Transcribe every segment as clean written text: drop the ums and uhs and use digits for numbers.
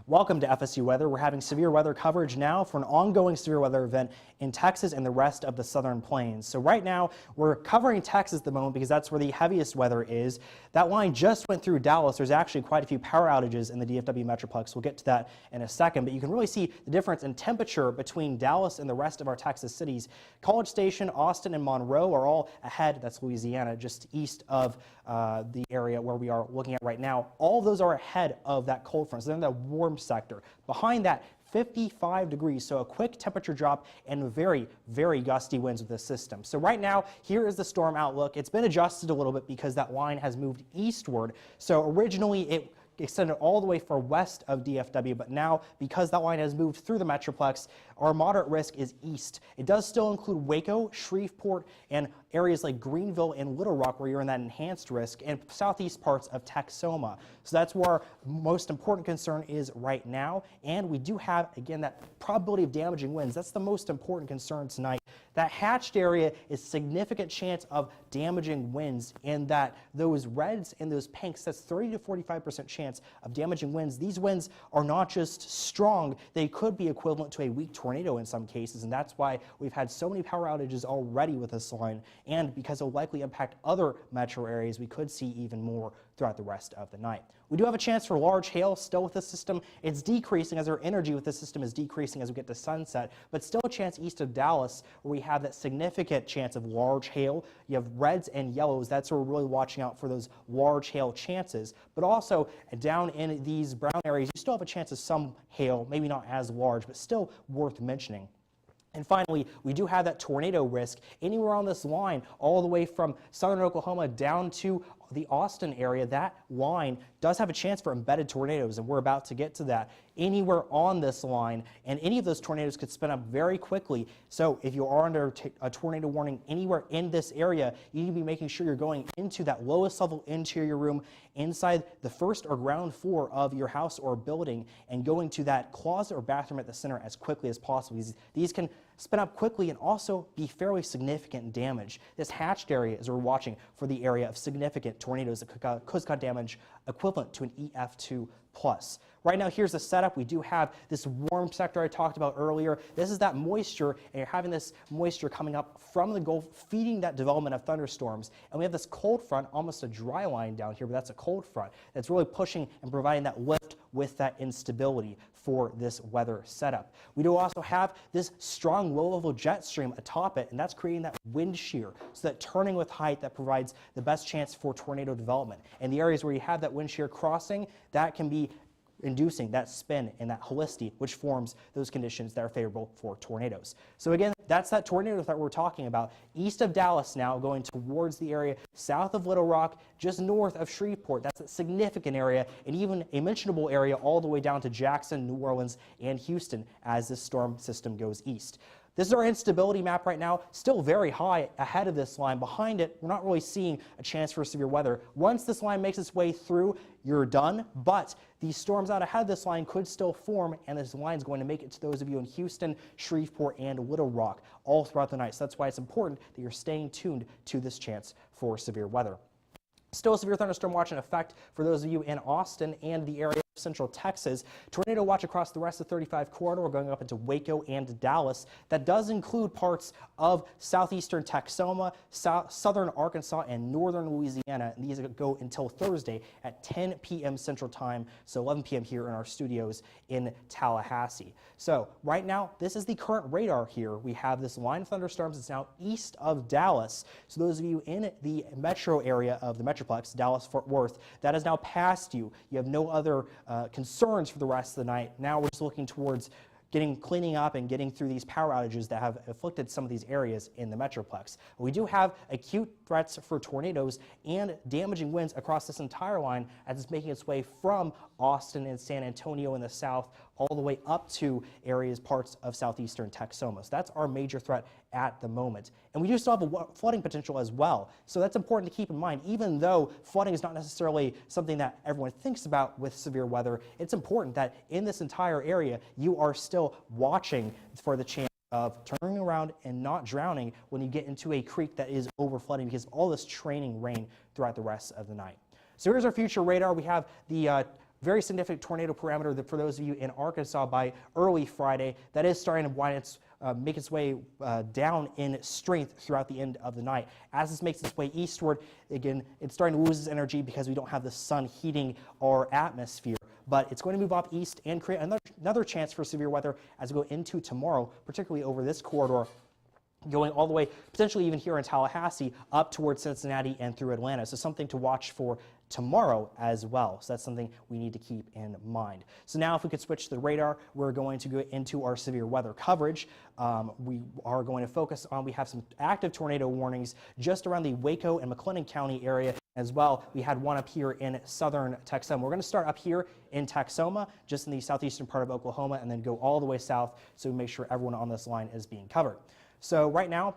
Welcome to FSU Weather. We're having severe weather coverage now for an ongoing severe weather event in Texas and the rest of the southern plains. So right now we're covering Texas at the moment because that's where the heaviest weather is. That line just went through Dallas. There's actually quite a few power outages in the DFW Metroplex. We'll get to that in a second, but you can really see the difference in temperature between Dallas and the rest of our Texas cities. College Station, Austin, and Monroe are all ahead. That's Louisiana, just east of the area where we are looking at right now. All of those are ahead of that cold front. So they're in that warm sector. Behind that, 55 degrees, so a quick temperature drop and very, very gusty winds with this system. So right now, here is the storm outlook. It's been adjusted a little bit because that line has moved eastward. So originally, it extended all the way far west of DFW, but now because that line has moved through the Metroplex, our moderate risk is east. It does still include Waco, Shreveport, and areas like Greenville and Little Rock where you're in that enhanced risk, and southeast parts of Texoma. So that's where our most important concern is right now, and we do have, again, that probability of damaging winds. That's the most important concern tonight. That hatched area is significant chance of damaging winds, and that those reds and those pinks, that's 30 to 45% chance of damaging winds. These winds are not just strong, they could be equivalent to a weak tornado in some cases, and that's why we've had so many power outages already with this line, and because it will likely impact other metro areas, we could see even more throughout the rest of the night. We do have a chance for large hail still with this system. It's decreasing as our energy with this system is decreasing as we get to sunset, but still a chance east of Dallas where we have that significant chance of large hail. You have reds and yellows. That's where we're really watching out for those large hail chances. But also down in these brown areas, you still have a chance of some hail, maybe not as large, but still worth mentioning. And finally, we do have that tornado risk anywhere on this line, all the way from southern Oklahoma down to the Austin area. That line does have a chance for embedded tornadoes, and we're about to get to that. Anywhere on this line, and any of those tornadoes could spin up very quickly. So if you are under a tornado warning anywhere in this area, you need to be making sure you're going into that lowest level interior room inside the first or ground floor of your house or building, and going to that closet or bathroom at the center as quickly as possible. These can spin up quickly and also be fairly significant damage. This hatched area is where we're watching for the area of significant tornadoes that could cause damage equivalent to an EF2+. Right now, here's the setup. We do have this warm sector I talked about earlier. This is that moisture, and you're having this moisture coming up from the Gulf, feeding that development of thunderstorms. And we have this cold front, almost a dry line down here, but that's a cold front that's really pushing and providing that lift with that instability for this weather setup. We do also have this strong low-level jet stream atop it, and that's creating that wind shear, so that turning with height that provides the best chance for tornado development. And the areas where you have that wind shear crossing, that can be inducing that spin and that helicity, which forms those conditions that are favorable for tornadoes. So again, that's that tornado that we're talking about. East of Dallas now, going towards the area south of Little Rock, just north of Shreveport. That's a significant area, and even a mentionable area all the way down to Jackson, New Orleans, and Houston as this storm system goes east. This is our instability map right now, still very high ahead of this line. Behind it, we're not really seeing a chance for severe weather. Once this line makes its way through, you're done, but these storms out ahead of this line could still form, and this line is going to make it to those of you in Houston, Shreveport, and Little Rock all throughout the night. So that's why it's important that you're staying tuned to this chance for severe weather. Still a severe thunderstorm watch in effect for those of you in Austin and the area of Central Texas. Tornado watch across the rest of the 35 corridor going up into Waco and Dallas. That does include parts of southeastern Texoma, southern Arkansas, and northern Louisiana. And these go until Thursday at 10 p.m. Central Time, so 11 p.m. here in our studios in Tallahassee. So right now, this is the current radar here. We have this line of thunderstorms that's now east of Dallas. So those of you in the metro area of the Metroplex, Dallas-Fort Worth, that has now passed you. You have no other concerns for the rest of the night. Now we're just looking towards cleaning up and getting through these power outages that have afflicted some of these areas in the Metroplex. We do have acute threats for tornadoes and damaging winds across this entire line as it's making its way from Austin and San Antonio in the south all the way up to parts of southeastern Texoma. So that's our major threat at the moment. And we do still have a flooding potential as well. So that's important to keep in mind. Even though flooding is not necessarily something that everyone thinks about with severe weather, it's important that in this entire area, you are still watching for the chance of turning around and not drowning when you get into a creek that is over flooding because of all this training rain throughout the rest of the night. So here's our future radar. We have the very significant tornado parameter for those of you in Arkansas by early Friday. That is starting to make its way down in strength throughout the end of the night. As this makes its way eastward, again, it's starting to lose its energy because we don't have the sun heating our atmosphere. But it's going to move up east and create another chance for severe weather as we go into tomorrow, particularly over this corridor, going all the way, potentially even here in Tallahassee, up towards Cincinnati and through Atlanta. So something to watch for tomorrow as well. So that's something we need to keep in mind. So now if we could switch to the radar, we're going to go into our severe weather coverage. We are going to focus on, we have some active tornado warnings just around the Waco and McLennan County area as well. We had one up here in southern Texoma. We're going to start up here in Texoma, just in the southeastern part of Oklahoma, and then go all the way south so we make sure everyone on this line is being covered. So right now,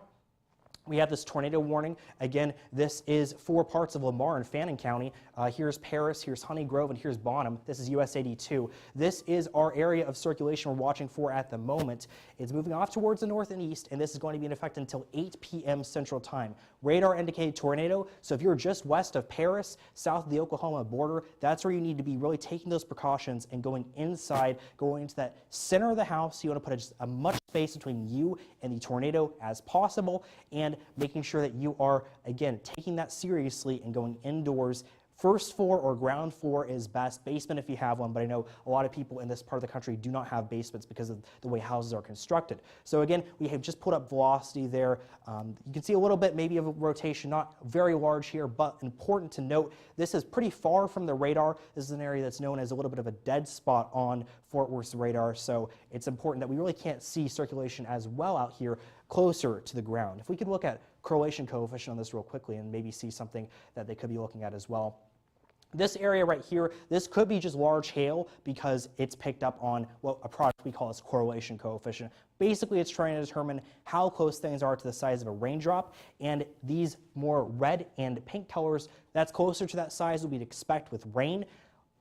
we have this tornado warning. Again, this is for parts of Lamar and Fannin County. Here's Paris, here's Honey Grove, and here's Bonham. This is US 82. This is our area of circulation we're watching for at the moment. It's moving off towards the north and east, and this is going to be in effect until 8 p.m. Central Time. Radar indicated tornado, so if you're just west of Paris, south of the Oklahoma border, that's where you need to be really taking those precautions and going inside, going into that center of the house. You want to put as much space between you and the tornado as possible, and making sure that you are, again, taking that seriously and going indoors. First floor or ground floor is best. Basement if you have one, but I know a lot of people in this part of the country do not have basements because of the way houses are constructed. So again, we have just put up velocity there. You can see a little bit maybe of a rotation, not very large here, but important to note, this is pretty far from the radar. This is an area that's known as a little bit of a dead spot on Fort Worth's radar, so it's important that we really can't see circulation as well out here closer to the ground. If we could look at correlation coefficient on this real quickly and maybe see something that they could be looking at as well. This area right here, this could be just large hail because it's picked up on what a product we call as correlation coefficient. Basically, it's trying to determine how close things are to the size of a raindrop, and these more red and pink colors, that's closer to that size that we'd expect with rain.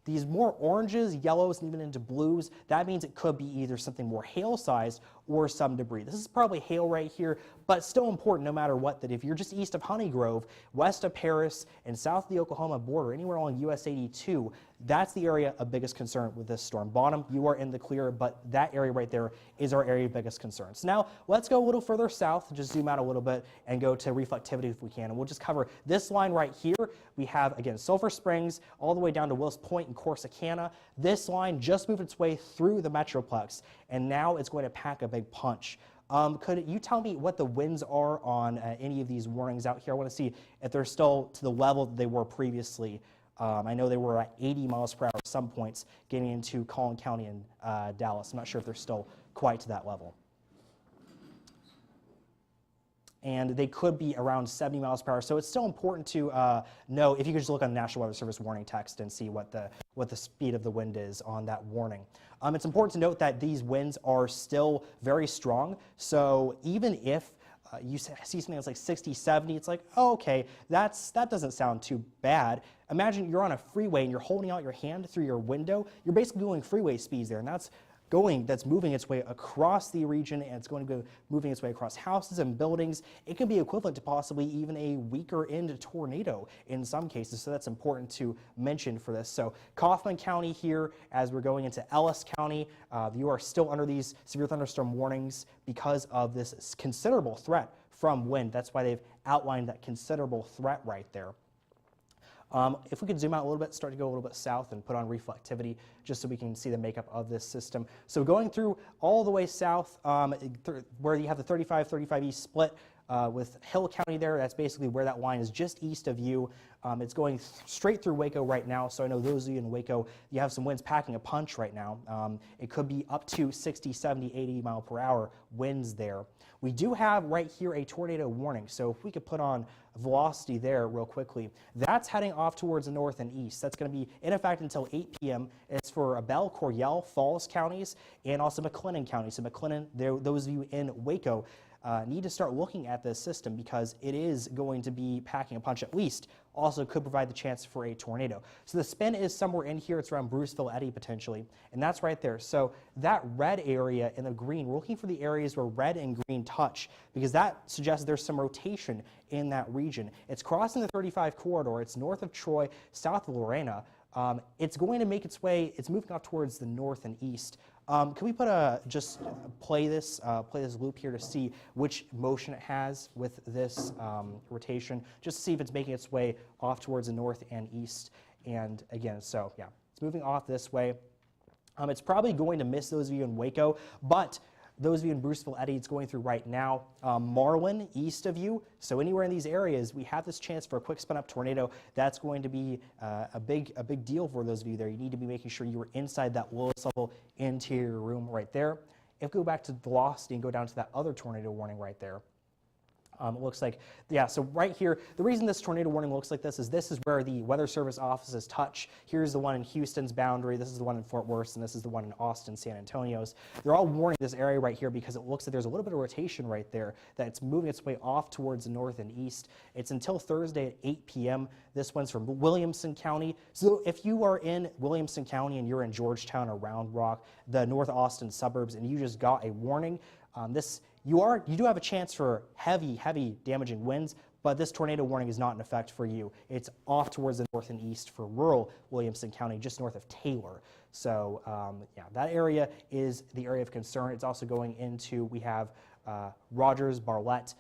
These more oranges, yellows, and even into blues, that means it could be either something more hail-sized or some debris. This is probably hail right here, but still important no matter what, that if you're just east of Honey Grove, west of Paris, and south of the Oklahoma border, anywhere along US 82, that's the area of biggest concern with this storm. Bonham, you are in the clear, but that area right there is our area of biggest concern. So now let's go a little further south, just zoom out a little bit and go to reflectivity if we can. And we'll just cover this line right here. We have, again, Sulphur Springs all the way down to Wills Point and Corsicana. This line just moved its way through the Metroplex, and now it's going to pack a big punch. Could you tell me what the winds are on any of these warnings out here? I want to see if they're still to the level that they were previously. I know they were at 80 miles per hour at some points getting into Collin County and Dallas. I'm not sure if they're still quite to that level. And they could be around 70 miles per hour. So it's still important to know, if you could just look on the National Weather Service warning text and see what the speed of the wind is on that warning. It's important to note that these winds are still very strong. So even if you see something that's like 60, 70, it's like, oh, okay, that doesn't sound too bad. Imagine you're on a freeway and you're holding out your hand through your window. You're basically doing freeway speeds there, and that's moving its way across the region, and it's going to be moving its way across houses and buildings. It could be equivalent to possibly even a weaker end tornado in some cases, so that's important to mention for this. So Kaufman County here, as we're going into Ellis County, you are still under these severe thunderstorm warnings because of this considerable threat from wind. That's why they've outlined that considerable threat right there. If we could zoom out a little bit, start to go a little bit south and put on reflectivity just so we can see the makeup of this system. So going through all the way south where you have the 35 east split with Hill County there, that's basically where that line is just east of you. It's going straight through Waco right now, so I know those of you in Waco, you have some winds packing a punch right now. It could be up to 60, 70, 80 mile per hour winds there. We do have right here a tornado warning, so if we could put on velocity there real quickly. That's heading off towards the north and east. That's going to be in effect until 8 p.m. It's for Bell, Coryell, Falls counties, and also McLennan County. So McLennan, those of you in Waco, need to start looking at this system because it is going to be packing a punch at least. Also could provide the chance for a tornado. So the spin is somewhere in here. It's around Bruceville, Eddy potentially, and that's right there. So that red area in the green, we're looking for the areas where red and green touch because that suggests there's some rotation in that region. It's crossing the 35 corridor. It's north of Troy, south of Lorena. It's going to make its way, it's moving off towards the north and east. Can we put just play this loop here to see which motion it has with this rotation, just to see if it's making its way off towards the north and east. And again, so yeah, it's moving off this way. It's probably going to miss those of you in Waco, but those of you in Bruceville Eddy, it's going through right now. Marlin, east of you, so anywhere in these areas, we have this chance for a quick spin up tornado. That's going to be a big deal for those of you there. You need to be making sure you are inside that lowest level interior room right there. If we go back to velocity and go down to that other tornado warning right there, it looks like, yeah, so right here, the reason this tornado warning looks like this is where the Weather Service offices touch. Here's the one in Houston's boundary, this is the one in Fort Worth, and this is the one in Austin, San Antonio's. They're all warning this area right here because it looks like there's a little bit of rotation right there that's moving its way off towards the north and east. It's until Thursday at 8 p.m. This one's from Williamson County. So if you are in Williamson County and you're in Georgetown or Round Rock, the North Austin suburbs, and you just got a warning, you do have a chance for heavy damaging winds, but this tornado warning is not in effect for you. It's off towards the north and east for rural Williamson County, just north of Taylor. So yeah, that area is the area of concern. It's also going into, we have Rogers, Barlett.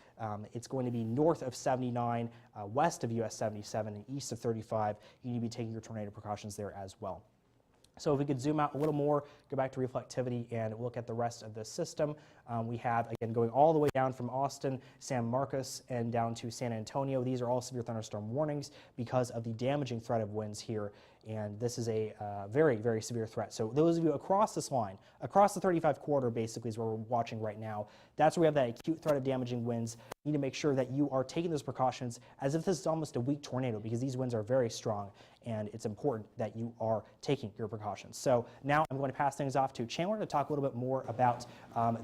It's going to be north of 79, west of US 77, and east of 35. You need to be taking your tornado precautions there as well. So if we could zoom out a little more, go back to reflectivity and look at the rest of the system. We have, again, going all the way down from Austin, San Marcos, and down to San Antonio. These are all severe thunderstorm warnings because of the damaging threat of winds here. And this is a very severe threat. So those of you across this line, across the 35 corridor basically is where we're watching right now. That's where we have that acute threat of damaging winds. You need to make sure that you are taking those precautions as if this is almost a weak tornado, because these winds are very strong and it's important that you are taking your precautions. So now I'm going to pass things off to Chandler to talk a little bit more about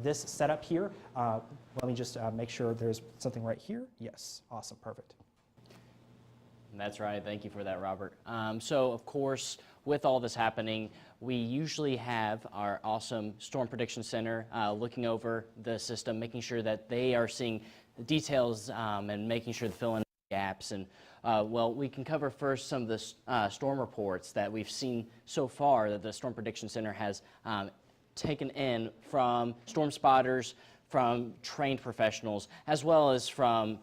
this setup here. Let me just make sure there's something right here. Yes, awesome, perfect. That's right. Thank you for that, Robert. So, of course, with all this happening, we usually have our awesome Storm Prediction Center looking over the system, making sure that they are seeing the details and making sure to fill in gaps. And, well, we can cover first some of the storm reports that we've seen so far that the Storm Prediction Center has taken in from storm spotters, from trained professionals, as well as from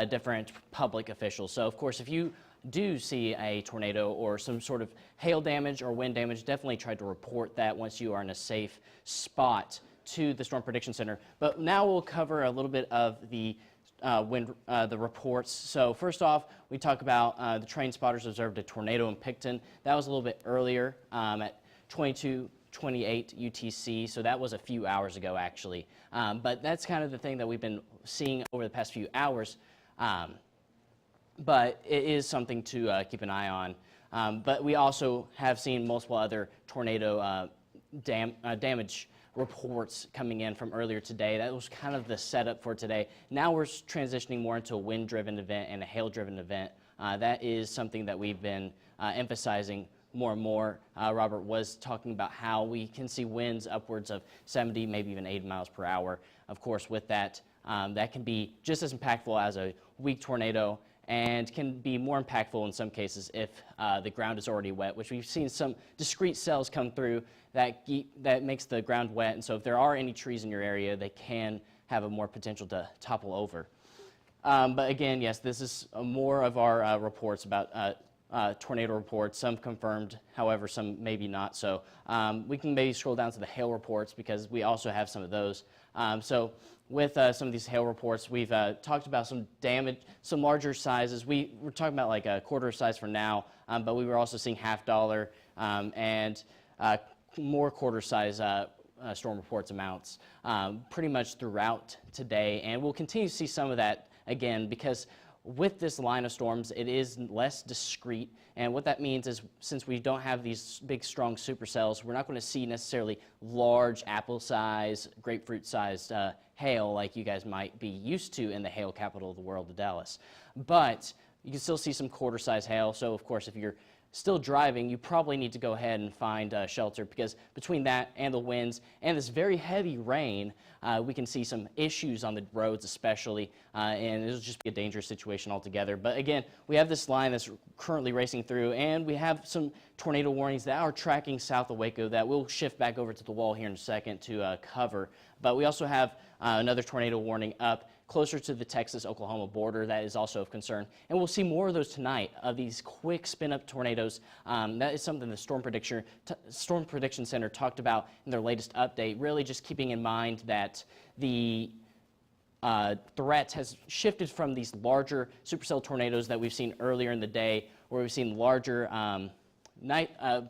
different public officials. So, of course, if you do see a tornado or some sort of hail damage or wind damage, definitely try to report that once you are in a safe spot to the Storm Prediction Center. But now we'll cover a little bit of the the reports. So first off, we talk about the trained spotters observed a tornado in Picton. That was a little bit earlier at 22:28 UTC, so that was a few hours ago actually. But that's kind of the thing that we've been seeing over the past few hours. But it is something to keep an eye on. But we also have seen multiple other tornado damage reports coming in from earlier today. That was kind of the setup for today. Now we're transitioning more into a wind-driven event and a hail-driven event. That is something that we've been emphasizing more and more. Robert was talking about how we can see winds upwards of 70, maybe even 80 miles per hour. Of course, with that, that can be just as impactful as a weak tornado, and can be more impactful in some cases if the ground is already wet, which we've seen some discrete cells come through that makes the ground wet. And so if there are any trees in your area, they can have a more potential to topple over. But again, yes, this is more of our reports about tornado reports, some confirmed, however, some maybe not. So we can maybe scroll down to the hail reports because we also have some of those. So with some of these hail reports, we've talked about some damage, some larger sizes. We're talking about like a quarter size for now, but we were also seeing $half and more quarter size storm reports amounts pretty much throughout today. And we'll continue to see some of that again because with this line of storms, it is less discrete, and what that means is since we don't have these big, strong supercells, we're not going to see necessarily large apple-size, grapefruit-sized hail like you guys might be used to in the hail capital of the world, Dallas. But you can still see some quarter-size hail, so of course if you're still driving, you probably need to go ahead and find shelter, because between that and the winds and this very heavy rain, we can see some issues on the roads especially, and it'll just be a dangerous situation altogether. But again, we have this line that's currently racing through, and we have some tornado warnings that are tracking south of Waco that we'll shift back over to the wall here in a second to cover. But we also have another tornado warning up closer to the Texas-Oklahoma border that is also of concern. And we'll see more of those tonight, of these quick spin-up tornadoes. That is something the Storm Prediction Center talked about in their latest update, really just keeping in mind that the threat has shifted from these larger supercell tornadoes that we've seen earlier in the day, where we've seen larger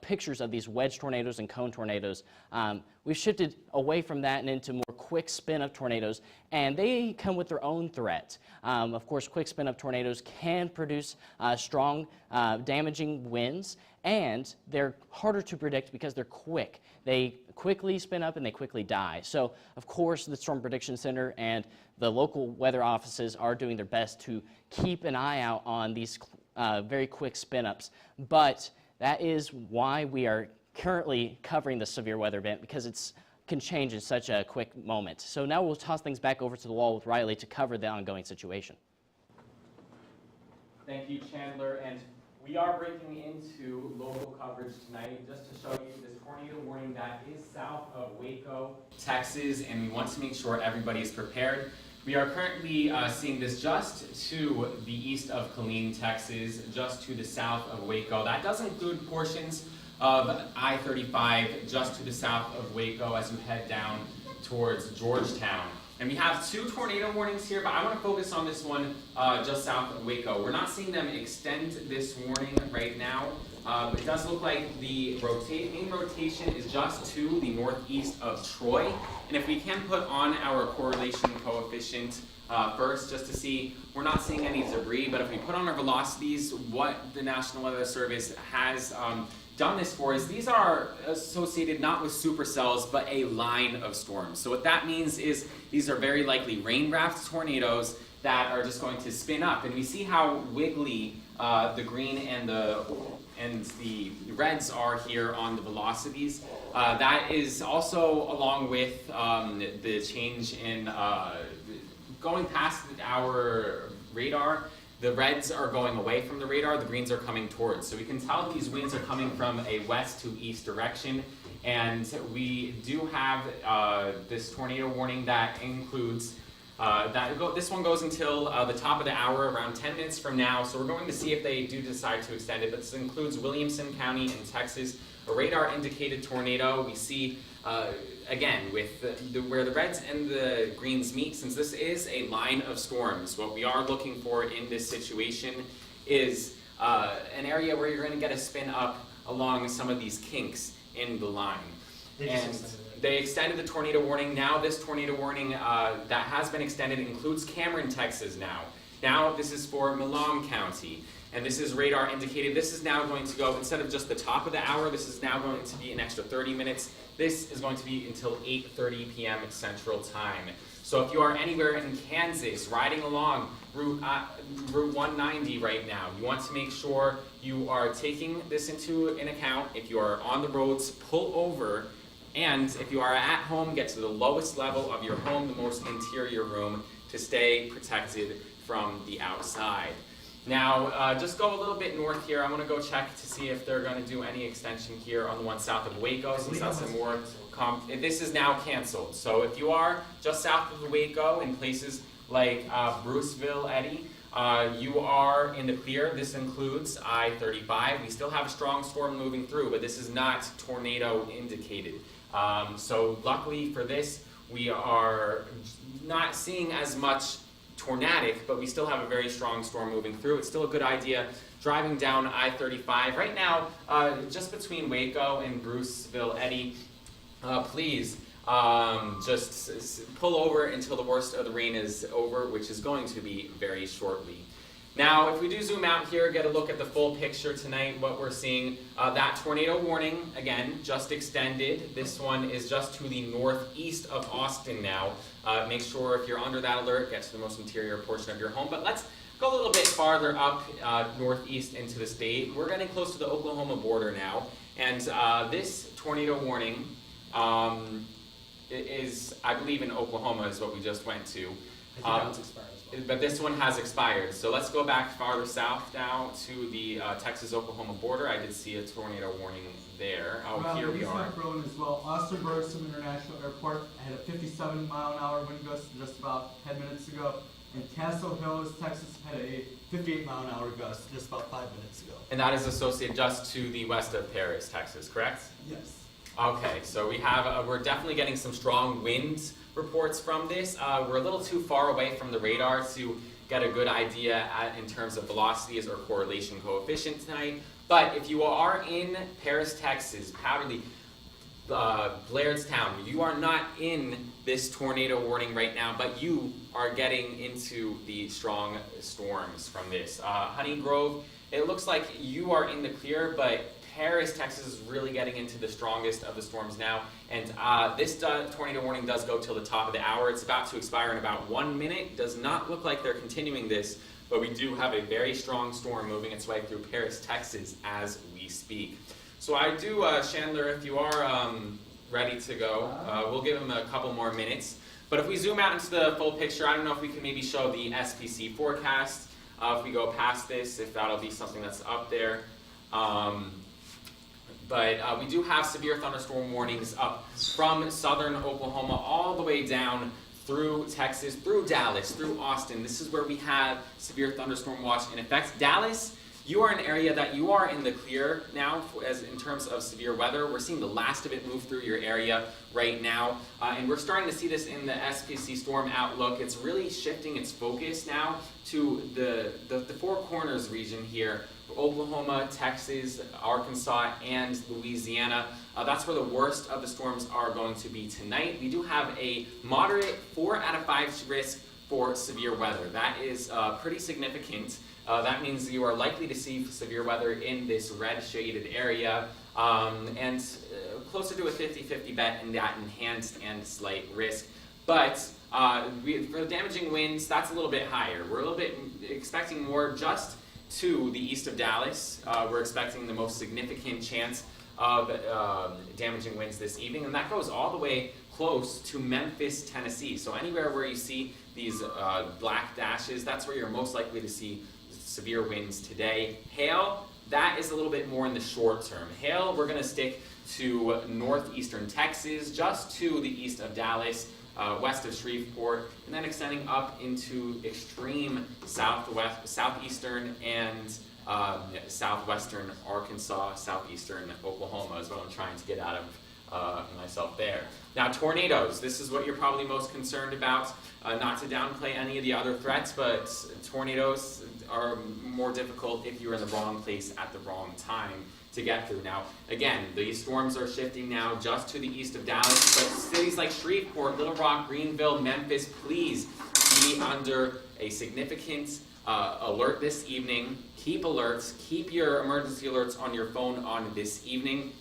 pictures of these wedge tornadoes and cone tornadoes. We've shifted away from that and into more quick spin-up tornadoes, and they come with their own threat. Of course, quick spin-up tornadoes can produce strong, damaging winds, and they're harder to predict because they're quick. They quickly spin up and they quickly die. So, of course, the Storm Prediction Center and the local weather offices are doing their best to keep an eye out on these very quick spin-ups. But that is why we are currently covering the severe weather event, because it can change in such a quick moment. So now we'll toss things back over to the wall with Riley to cover the ongoing situation. Thank you, Chandler. And we are breaking into local coverage tonight just to show you this tornado warning that is south of Waco, Texas, and we want to make sure everybody is prepared. We are currently seeing this just to the east of Killeen, Texas, just to the south of Waco. That does include portions of I-35 just to the south of Waco as you head down towards Georgetown. And we have two tornado warnings here, but I want to focus on this one just south of Waco. We're not seeing them extend this warning right now, but it does look like the main rotation is just to the northeast of Troy. And if we can put on our correlation coefficient first, just to see, we're not seeing any debris, but if we put on our velocities, what the National Weather Service has done this for is these are associated not with supercells, but a line of storms. So what that means is these are very likely rain-wrapped tornadoes that are just going to spin up. And we see how wiggly the green and the reds are here on the velocities. That is also along with the change in going past our radar. The reds are going away from the radar, the greens are coming towards. So we can tell these winds are coming from a west to east direction. And we do have this tornado warning that includes, this one goes until the top of the hour, around 10 minutes from now. So we're going to see if they do decide to extend it. But this includes Williamson County in Texas, a radar indicated tornado. We see, again, with where the reds and the greens meet, since this is a line of storms, what we are looking for in this situation is an area where you're going to get a spin up along some of these kinks in the line. They extended the tornado warning. Now this tornado warning that has been extended includes Cameron, Texas now. Now this is for Malone County. And this is radar indicated. This is now going to go, instead of just the top of the hour, this is now going to be an extra 30 minutes. This is going to be until 8:30 p.m. Central Time. So if you are anywhere in Kansas, riding along Route 190 right now, you want to make sure you are taking this into an account. If you are on the roads, pull over. And if you are at home, get to the lowest level of your home, the most interior room, to stay protected from the outside. Now, just go a little bit north here. I'm going to go check to see if they're going to do any extension here on the one south of Waco, since that's a more this is now canceled. So if you are just south of Waco in places like Bruceville, Eddy, you are in the clear. This includes I-35. We still have a strong storm moving through, but this is not tornado indicated. So luckily for this, we are not seeing as much tornadic, but we still have a very strong storm moving through. It's still a good idea driving down I-35. Right now, just between Waco and Bruceville, Eddy, please just pull over until the worst of the rain is over, which is going to be very shortly. Now, if we do zoom out here, get a look at the full picture tonight, what we're seeing, that tornado warning, again, just extended. This one is just to the northeast of Austin now. Make sure if you're under that alert, get to the most interior portion of your home. But let's go a little bit farther up northeast into the state. We're getting close to the Oklahoma border now, and this tornado warning is, I believe, in Oklahoma is what we just went to. I think that's expired as well. But this one has expired. So let's go back farther south now to the Texas-Oklahoma border. I did see a tornado warning there. Oh, here we are. Road as well. Austin Bergstrom International Airport had a 57-mile-an-hour wind gust just about 10 minutes ago. And Castle Hills, Texas had a 58-mile-an-hour gust just about 5 minutes ago. And that is associated just to the west of Paris, Texas, correct? Yes. Okay, so we have, we're definitely getting some strong wind reports from this. We're a little too far away from the radar to get a good idea in terms of velocities or correlation coefficient tonight. But if you are in Paris, Texas, Powderly, Blairdstown, you are not in this tornado warning right now, but you are getting into the strong storms from this. Honey Grove, it looks like you are in the clear, but Paris, Texas is really getting into the strongest of the storms now. And this tornado warning does go till the top of the hour. It's about to expire in about 1 minute. Does not look like they're continuing this, but we do have a very strong storm moving its way through Paris, Texas as we speak. So I do, Chandler, if you are ready to go, we'll give him a couple more minutes. But if we zoom out into the full picture, I don't know if we can maybe show the SPC forecast. If we go past this, if that'll be something that's up there. But we do have severe thunderstorm warnings up from southern Oklahoma all the way down through Texas, through Dallas, through Austin. This is where we have severe thunderstorm watch in effect. Dallas, you are an area that you are in the clear now as in terms of severe weather. We're seeing the last of it move through your area right now. And we're starting to see this in the SPC storm outlook. It's really shifting its focus now to the Four Corners region here. Oklahoma, Texas, Arkansas, and Louisiana. That's where the worst of the storms are going to be tonight. We do have a moderate 4 out of 5 risk for severe weather. That is pretty significant. That means you are likely to see severe weather in this red shaded area and closer to a 50-50 bet in that enhanced and slight risk. But for the damaging winds, that's a little bit higher. We're a little bit expecting more just to the east of Dallas. We're expecting the most significant chance of damaging winds this evening, and that goes all the way close to Memphis, Tennessee. So anywhere where you see these black dashes, that's where you're most likely to see severe winds today. Hail, that is a little bit more in the short term. Hail, we're going to stick to northeastern Texas, just to the east of Dallas, west of Shreveport, and then extending up into extreme southeastern and southwestern Arkansas, southeastern Oklahoma is what I'm trying to get out of myself there. Now, tornadoes, this is what you're probably most concerned about. Not to downplay any of the other threats, but tornadoes are more difficult if you're in the wrong place at the wrong time to get through. Now, again, these storms are shifting now just to the east of Dallas, but cities like Shreveport, Little Rock, Greenville, Memphis, please be under a significant alert this evening. Keep alerts, keep your emergency alerts on your phone on this evening,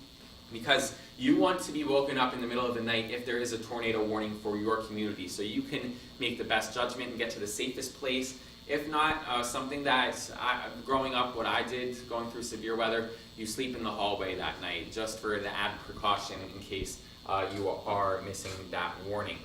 because you want to be woken up in the middle of the night if there is a tornado warning for your community, so you can make the best judgment and get to the safest place. If not, something that growing up, what I did going through severe weather, you sleep in the hallway that night just for the added precaution in case you are missing that warning.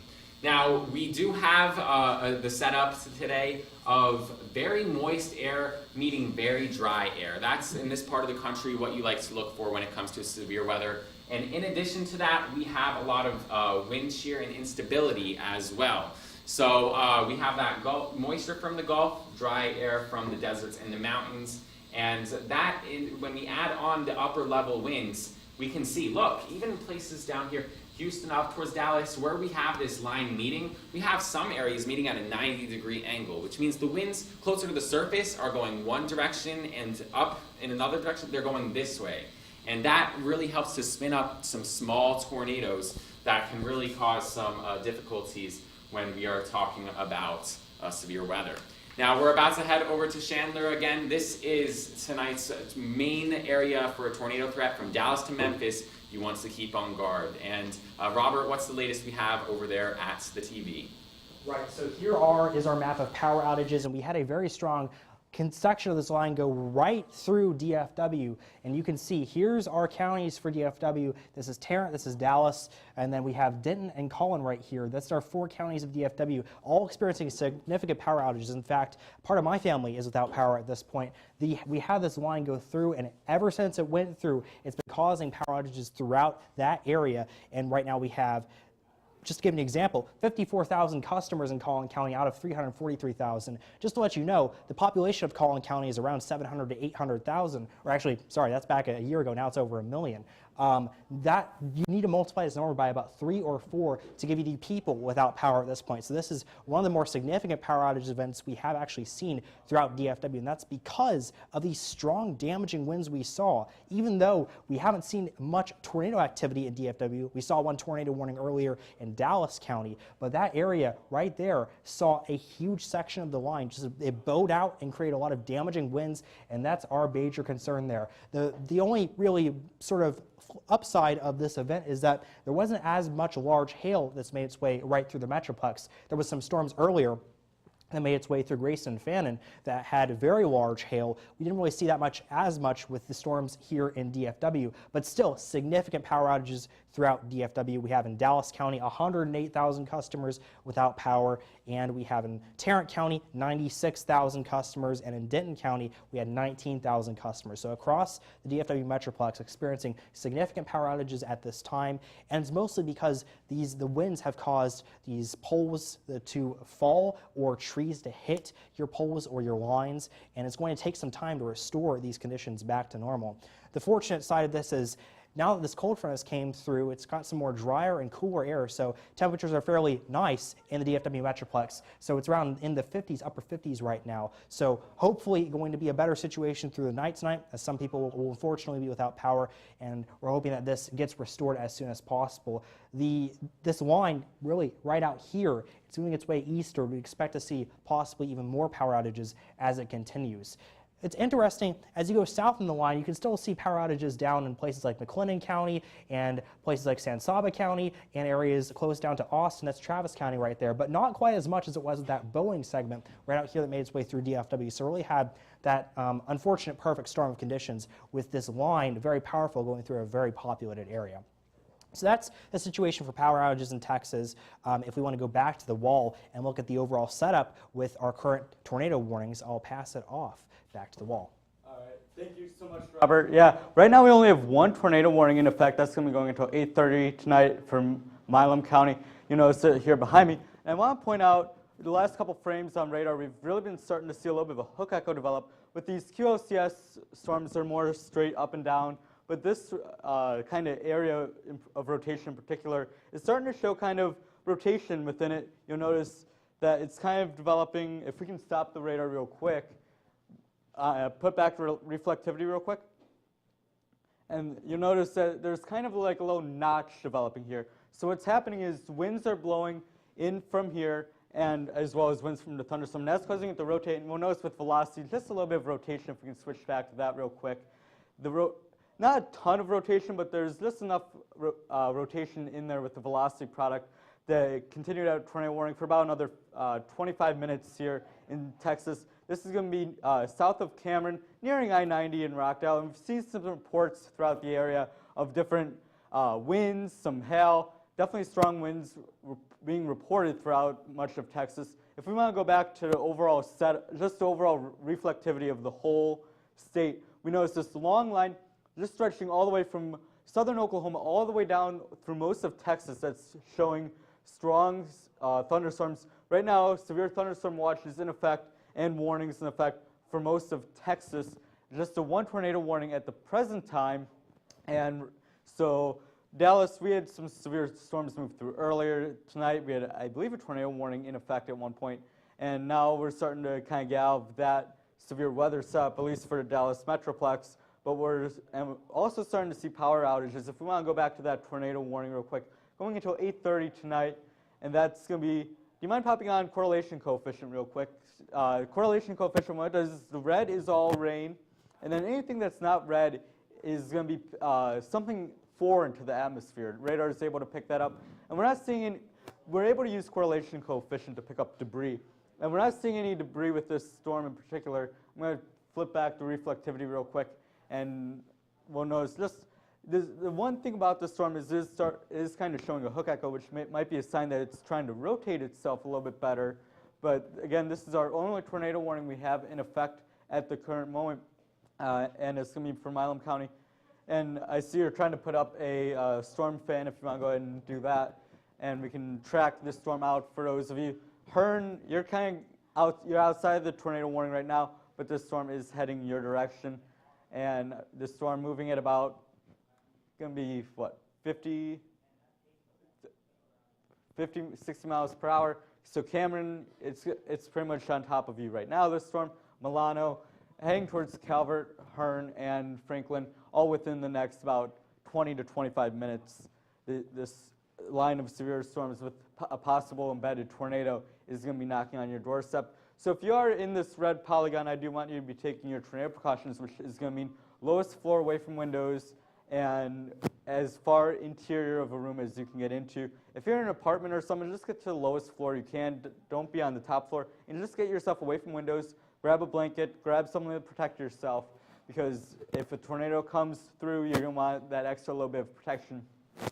Now, we do have the setup today of very moist air meeting very dry air. That's, in this part of the country, what you like to look for when it comes to severe weather. And in addition to that, we have a lot of wind shear and instability as well. So we have that moisture from the Gulf, dry air from the deserts and the mountains, and that, when we add on the upper level winds, we can see, look, even in places down here, Houston up towards Dallas, where we have this line meeting, we have some areas meeting at a 90-degree angle, which means the winds closer to the surface are going one direction, and up in another direction, they're going this way. And that really helps to spin up some small tornadoes that can really cause some difficulties when we are talking about severe weather. Now, we're about to head over to Chandler again. This is tonight's main area for a tornado threat from Dallas to Memphis. You want to keep on guard. And Robert, what's the latest we have over there at the TV? Right, so here is our map of power outages, and we had a very strong section of this line go right through DFW, and you can see here's our counties for DFW. This is Tarrant, this is Dallas, and then we have Denton and Collin right here. That's our 4 counties of DFW, all experiencing significant power outages. In fact, part of my family is without power at this point. We had this line go through, and ever since it went through, it's been causing power outages throughout that area, and right now we have, just to give an example, 54,000 customers in Collin County out of 343,000. Just to let you know, the population of Collin County is around 700 to 800,000, or actually, sorry, that's back a year ago, now it's over 1 million. That you need to multiply this number by about 3 or 4 to give you the people without power at this point. So this is one of the more significant power outage events we have actually seen throughout DFW, and that's because of these strong damaging winds we saw. Even though we haven't seen much tornado activity in DFW, we saw one tornado warning earlier in Dallas County, but that area right there saw a huge section of the line. It bowed out and created a lot of damaging winds, and that's our major concern there. The only really sort of upside of this event is that there wasn't as much large hail that's made its way right through the Metroplex. There was some storms earlier that made its way through Grayson and Fannin that had very large hail. We didn't really see that as much with the storms here in DFW, but still significant power outages throughout DFW. We have in Dallas County 108,000 customers without power, and we have in Tarrant County 96,000 customers, and in Denton County we had 19,000 customers. So across the DFW Metroplex experiencing significant power outages at this time, and it's mostly because the winds have caused these poles to fall or trees to hit your poles or your lines, and it's going to take some time to restore these conditions back to normal. The fortunate side of this is now that this cold front has came through, it's got some more drier and cooler air, so temperatures are fairly nice in the DFW Metroplex. So it's around in the 50s, upper 50s right now. So hopefully going to be a better situation through the night tonight, as some people will unfortunately be without power, and we're hoping that this gets restored as soon as possible. This line really right out here, it's moving its way eastward. We expect to see possibly even more power outages as it continues. It's interesting, as you go south in the line, you can still see power outages down in places like McLennan County and places like San Saba County and areas close down to Austin. That's Travis County right there, but not quite as much as it was with that Boeing segment right out here that made its way through DFW. So really had that unfortunate perfect storm of conditions with this line, very powerful, going through a very populated area. So that's the situation for power outages in Texas. If we want to go back to the wall and look at the overall setup with our current tornado warnings, I'll pass it off back to the wall. All right, thank you so much, Robert. Yeah, right now we only have 1 tornado warning in effect. That's going to be going until 8:30 tonight from Milam County. You know, it's here behind me. And I want to point out the last couple frames on radar, we've really been starting to see a little bit of a hook echo develop. With these QLCS storms, they're more straight up and down. But this kind of area of rotation in particular is starting to show kind of rotation within it. You'll notice that it's kind of developing. If we can stop the radar real quick, put back reflectivity real quick. And you'll notice that there's kind of like a little notch developing here. So what's happening is winds are blowing in from here, and as well as winds from the thunderstorm. And that's causing it to rotate. And we'll notice with velocity, just a little bit of rotation, if we can switch back to that real quick. Not a ton of rotation, but there's just enough rotation in there with the velocity product that continued out tornado warning for about another 25 minutes here in Texas. This is going to be south of Cameron, nearing I-90 in Rockdale. And we've seen some reports throughout the area of different winds, some hail, definitely strong winds being reported throughout much of Texas. If we want to go back to the overall just the overall reflectivity of the whole state, we notice this long line just stretching all the way from southern Oklahoma all the way down through most of Texas that's showing strong thunderstorms. Right now, severe thunderstorm watch is in effect and warnings in effect for most of Texas. Just a 1 tornado warning at the present time. And so Dallas, we had some severe storms move through earlier tonight. We had, I believe, a tornado warning in effect at one point. And now we're starting to kind of get out of that severe weather setup, at least for the Dallas Metroplex. But we're also starting to see power outages. If we want to go back to that tornado warning real quick, going until 8:30 tonight, and that's going to be, do you mind popping on correlation coefficient real quick? Correlation coefficient, what it does is the red is all rain, and then anything that's not red is going to be something foreign to the atmosphere. Radar is able to pick that up. And we're not seeing we're able to use correlation coefficient to pick up debris. And we're not seeing any debris with this storm in particular. I'm going to flip back to reflectivity real quick, and we'll notice just the one thing about the storm is it is kind of showing a hook echo, which might be a sign that it's trying to rotate itself a little bit better. But again, this is our only tornado warning we have in effect at the current moment, and it's going to be for Milam County. And I see you're trying to put up a storm fan if you want to go ahead and do that. And we can track this storm out for those of you. Hearn, you're outside of the tornado warning right now, but this storm is heading your direction. And this storm moving at about, going to be what, 50, 60 miles per hour. So Cameron, it's pretty much on top of you right now, this storm. Milano, heading towards Calvert, Hearn, and Franklin, all within the next about 20 to 25 minutes. This line of severe storms with a possible embedded tornado is going to be knocking on your doorstep. So if you are in this red polygon, I do want you to be taking your tornado precautions, which is going to mean lowest floor away from windows and as far interior of a room as you can get into. If you're in an apartment or something, just get to the lowest floor you can. Don't be on the top floor. And just get yourself away from windows. Grab a blanket. Grab something to protect yourself. Because if a tornado comes through, you're going to want that extra little bit of protection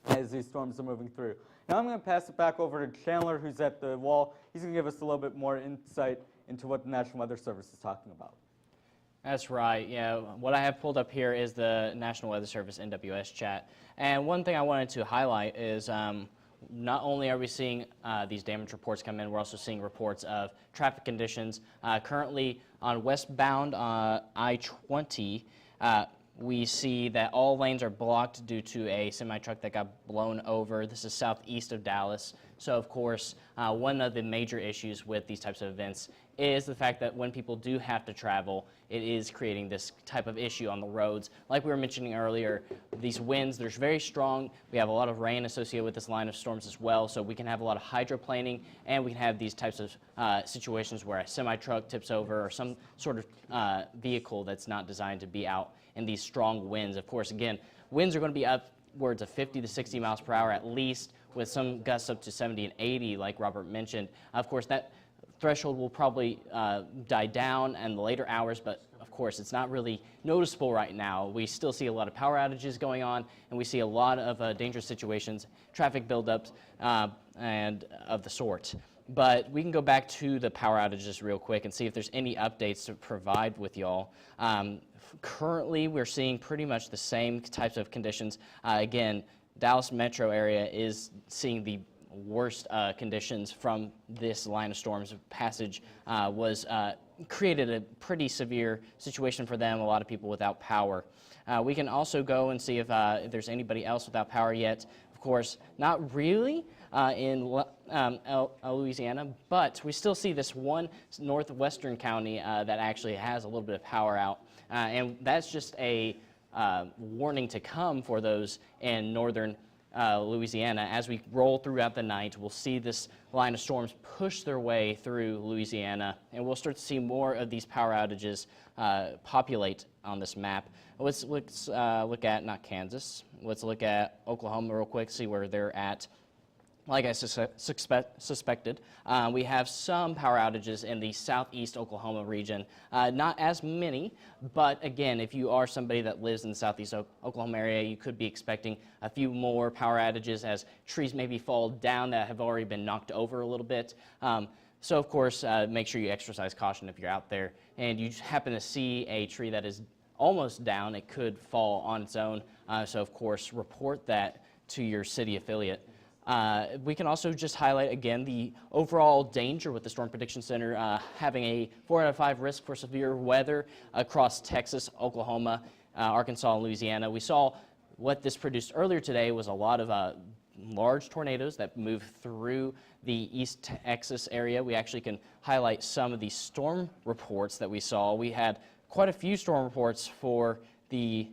as these storms are moving through. Now I'm going to pass it back over to Chandler, who's at the wall. He's going to give us a little bit more insight into what the National Weather Service is talking about. That's right. Yeah, what I have pulled up here is the National Weather Service NWS chat. And one thing I wanted to highlight is not only are we seeing these damage reports come in, we're also seeing reports of traffic conditions. Currently on westbound I-20, we see that all lanes are blocked due to a semi-truck that got blown over. This is southeast of Dallas. So, of course, one of the major issues with these types of events is the fact that when people do have to travel, it is creating this type of issue on the roads. Like we were mentioning earlier, these winds, they're very strong. We have a lot of rain associated with this line of storms as well, so we can have a lot of hydroplaning, and we can have these types of situations where a semi-truck tips over or some sort of vehicle that's not designed to be out in these strong winds. Of course, again, winds are going to be upwards of 50 to 60 miles per hour at least, with some gusts up to 70 and 80, like Robert mentioned. Of course, that threshold will probably die down in the later hours, but of course it's not really noticeable right now. We still see a lot of power outages going on, and we see a lot of dangerous situations, traffic buildups, and of the sort. But we can go back to the power outages real quick and see if there's any updates to provide with y'all. Currently, we're seeing pretty much the same types of conditions. Again, Dallas metro area is seeing the worst conditions from this line of storms. Passage was created a pretty severe situation for them, a lot of people without power. We can also go and see if there's anybody else without power yet. Of course, not really in Louisiana, but we still see this one northwestern county that actually has a little bit of power out, and that's just a warning to come for those in northern Louisiana. As we roll throughout the night, we'll see this line of storms push their way through Louisiana, and we'll start to see more of these power outages populate on this map. Let's look at, not Kansas, let's look at Oklahoma real quick, see where they're at. Like I suspected, we have some power outages in the southeast Oklahoma region. Not as many, but again, if you are somebody that lives in the southeast Oklahoma area, you could be expecting a few more power outages as trees maybe fall down that have already been knocked over a little bit. So of course, make sure you exercise caution if you're out there and you happen to see a tree that is almost down. It could fall on its own. So of course, report that to your city affiliate. We can also just highlight again the overall danger with the Storm Prediction Center having a 4 out of 5 risk for severe weather across Texas, Oklahoma, Arkansas, and Louisiana. We saw what this produced earlier today was a lot of large tornadoes that moved through the East Texas area. We actually can highlight some of the storm reports that we saw. We had quite a few storm reports for the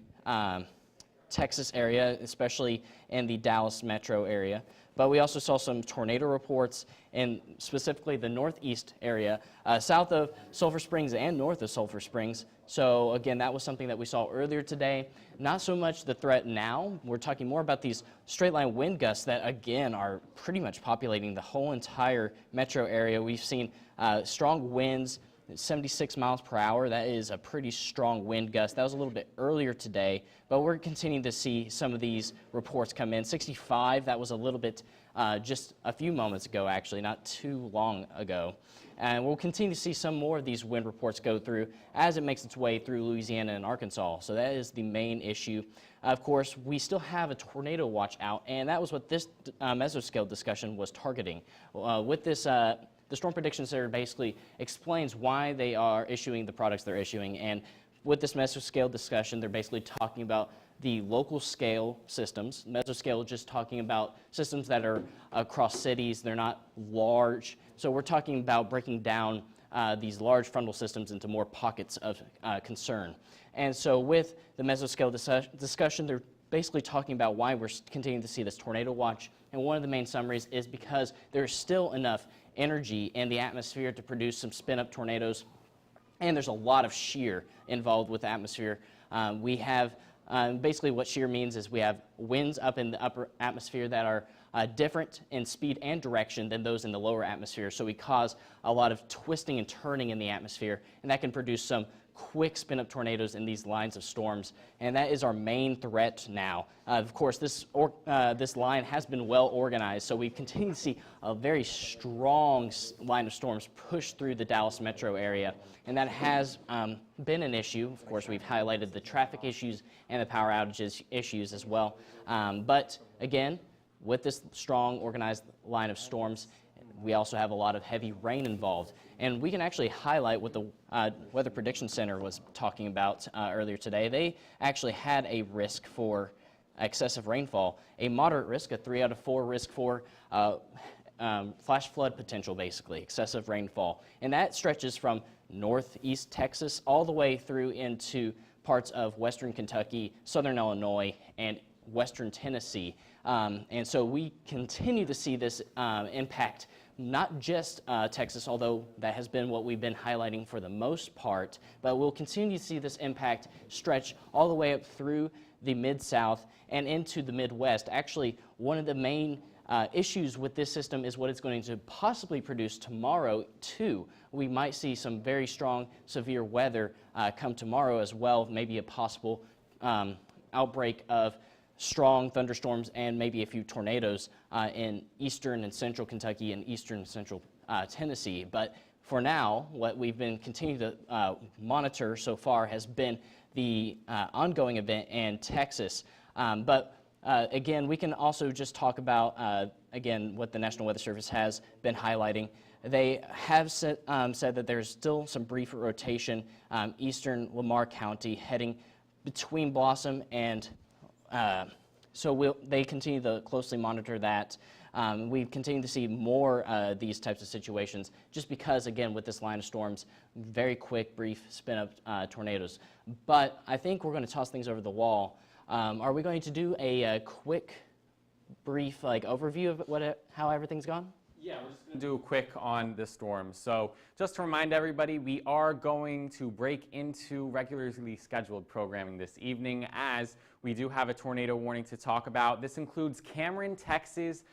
Texas area, especially in the Dallas metro area. But we also saw some tornado reports in specifically the northeast area, south of Sulphur Springs and north of Sulphur Springs. So again, that was something that we saw earlier today. Not so much the threat now. We're talking more about these straight line wind gusts that again are pretty much populating the whole entire metro area. We've seen strong winds, 76 miles per hour. That is a pretty strong wind gust. That was a little bit earlier today, but we're continuing to see some of these reports come in. 65, that was a little bit just a few moments ago, actually, not too long ago. And we'll continue to see some more of these wind reports go through as it makes its way through Louisiana and Arkansas. So that is the main issue. Of course, we still have a tornado watch out, and that was what this mesoscale discussion was targeting. With this the Storm Prediction Center basically explains why they are issuing the products they're issuing. And with this mesoscale discussion, they're basically talking about the local scale systems. Mesoscale just talking about systems that are across cities. They're not large. So we're talking about breaking down these large frontal systems into more pockets of concern. And so with the mesoscale discussion, they're basically talking about why we're continuing to see this tornado watch. And one of the main summaries is because there's still enough energy in the atmosphere to produce some spin-up tornadoes, and there's a lot of shear involved with the atmosphere. We have basically what shear means is we have winds up in the upper atmosphere that are different in speed and direction than those in the lower atmosphere, so we cause a lot of twisting and turning in the atmosphere, and that can produce some quick spin-up tornadoes in these lines of storms, and that is our main threat now. Of course, this line has been well organized, so we continue to see a very strong line of storms push through the Dallas metro area, and that has been an issue. Of course, we've highlighted the traffic issues and the power outages issues as well. But again, with this strong organized line of storms, we also have a lot of heavy rain involved. And we can actually highlight what the Weather Prediction Center was talking about earlier today. They actually had a risk for excessive rainfall, a moderate risk, a 3 out of 4 risk for flash flood potential, basically, excessive rainfall. And that stretches from northeast Texas all the way through into parts of western Kentucky, southern Illinois, and western Tennessee. And so we continue to see this impact not just Texas, although that has been what we've been highlighting for the most part, but we'll continue to see this impact stretch all the way up through the Mid-South and into the Midwest. Actually, one of the main issues with this system is what it's going to possibly produce tomorrow, too. We might see some very strong, severe weather come tomorrow as well, maybe a possible outbreak of strong thunderstorms and maybe a few tornadoes in eastern and central Kentucky and eastern and central Tennessee. But for now, what we've been continuing to monitor so far has been the ongoing event in Texas. Again, we can also just talk about, again, what the National Weather Service has been highlighting. They have said that there's still some brief rotation eastern Lamar County heading between Blossom and so they continue to closely monitor that. We continue to see more these types of situations just because, again, with this line of storms, very quick, brief spin-up tornadoes. But I think we're going to toss things over the wall. Are we going to do a quick, brief overview of how everything's gone? Yeah, we're just going to do a quick on the storm. So just to remind everybody, we are going to break into regularly scheduled programming this evening as we do have a tornado warning to talk about. This includes Cameron, Texas.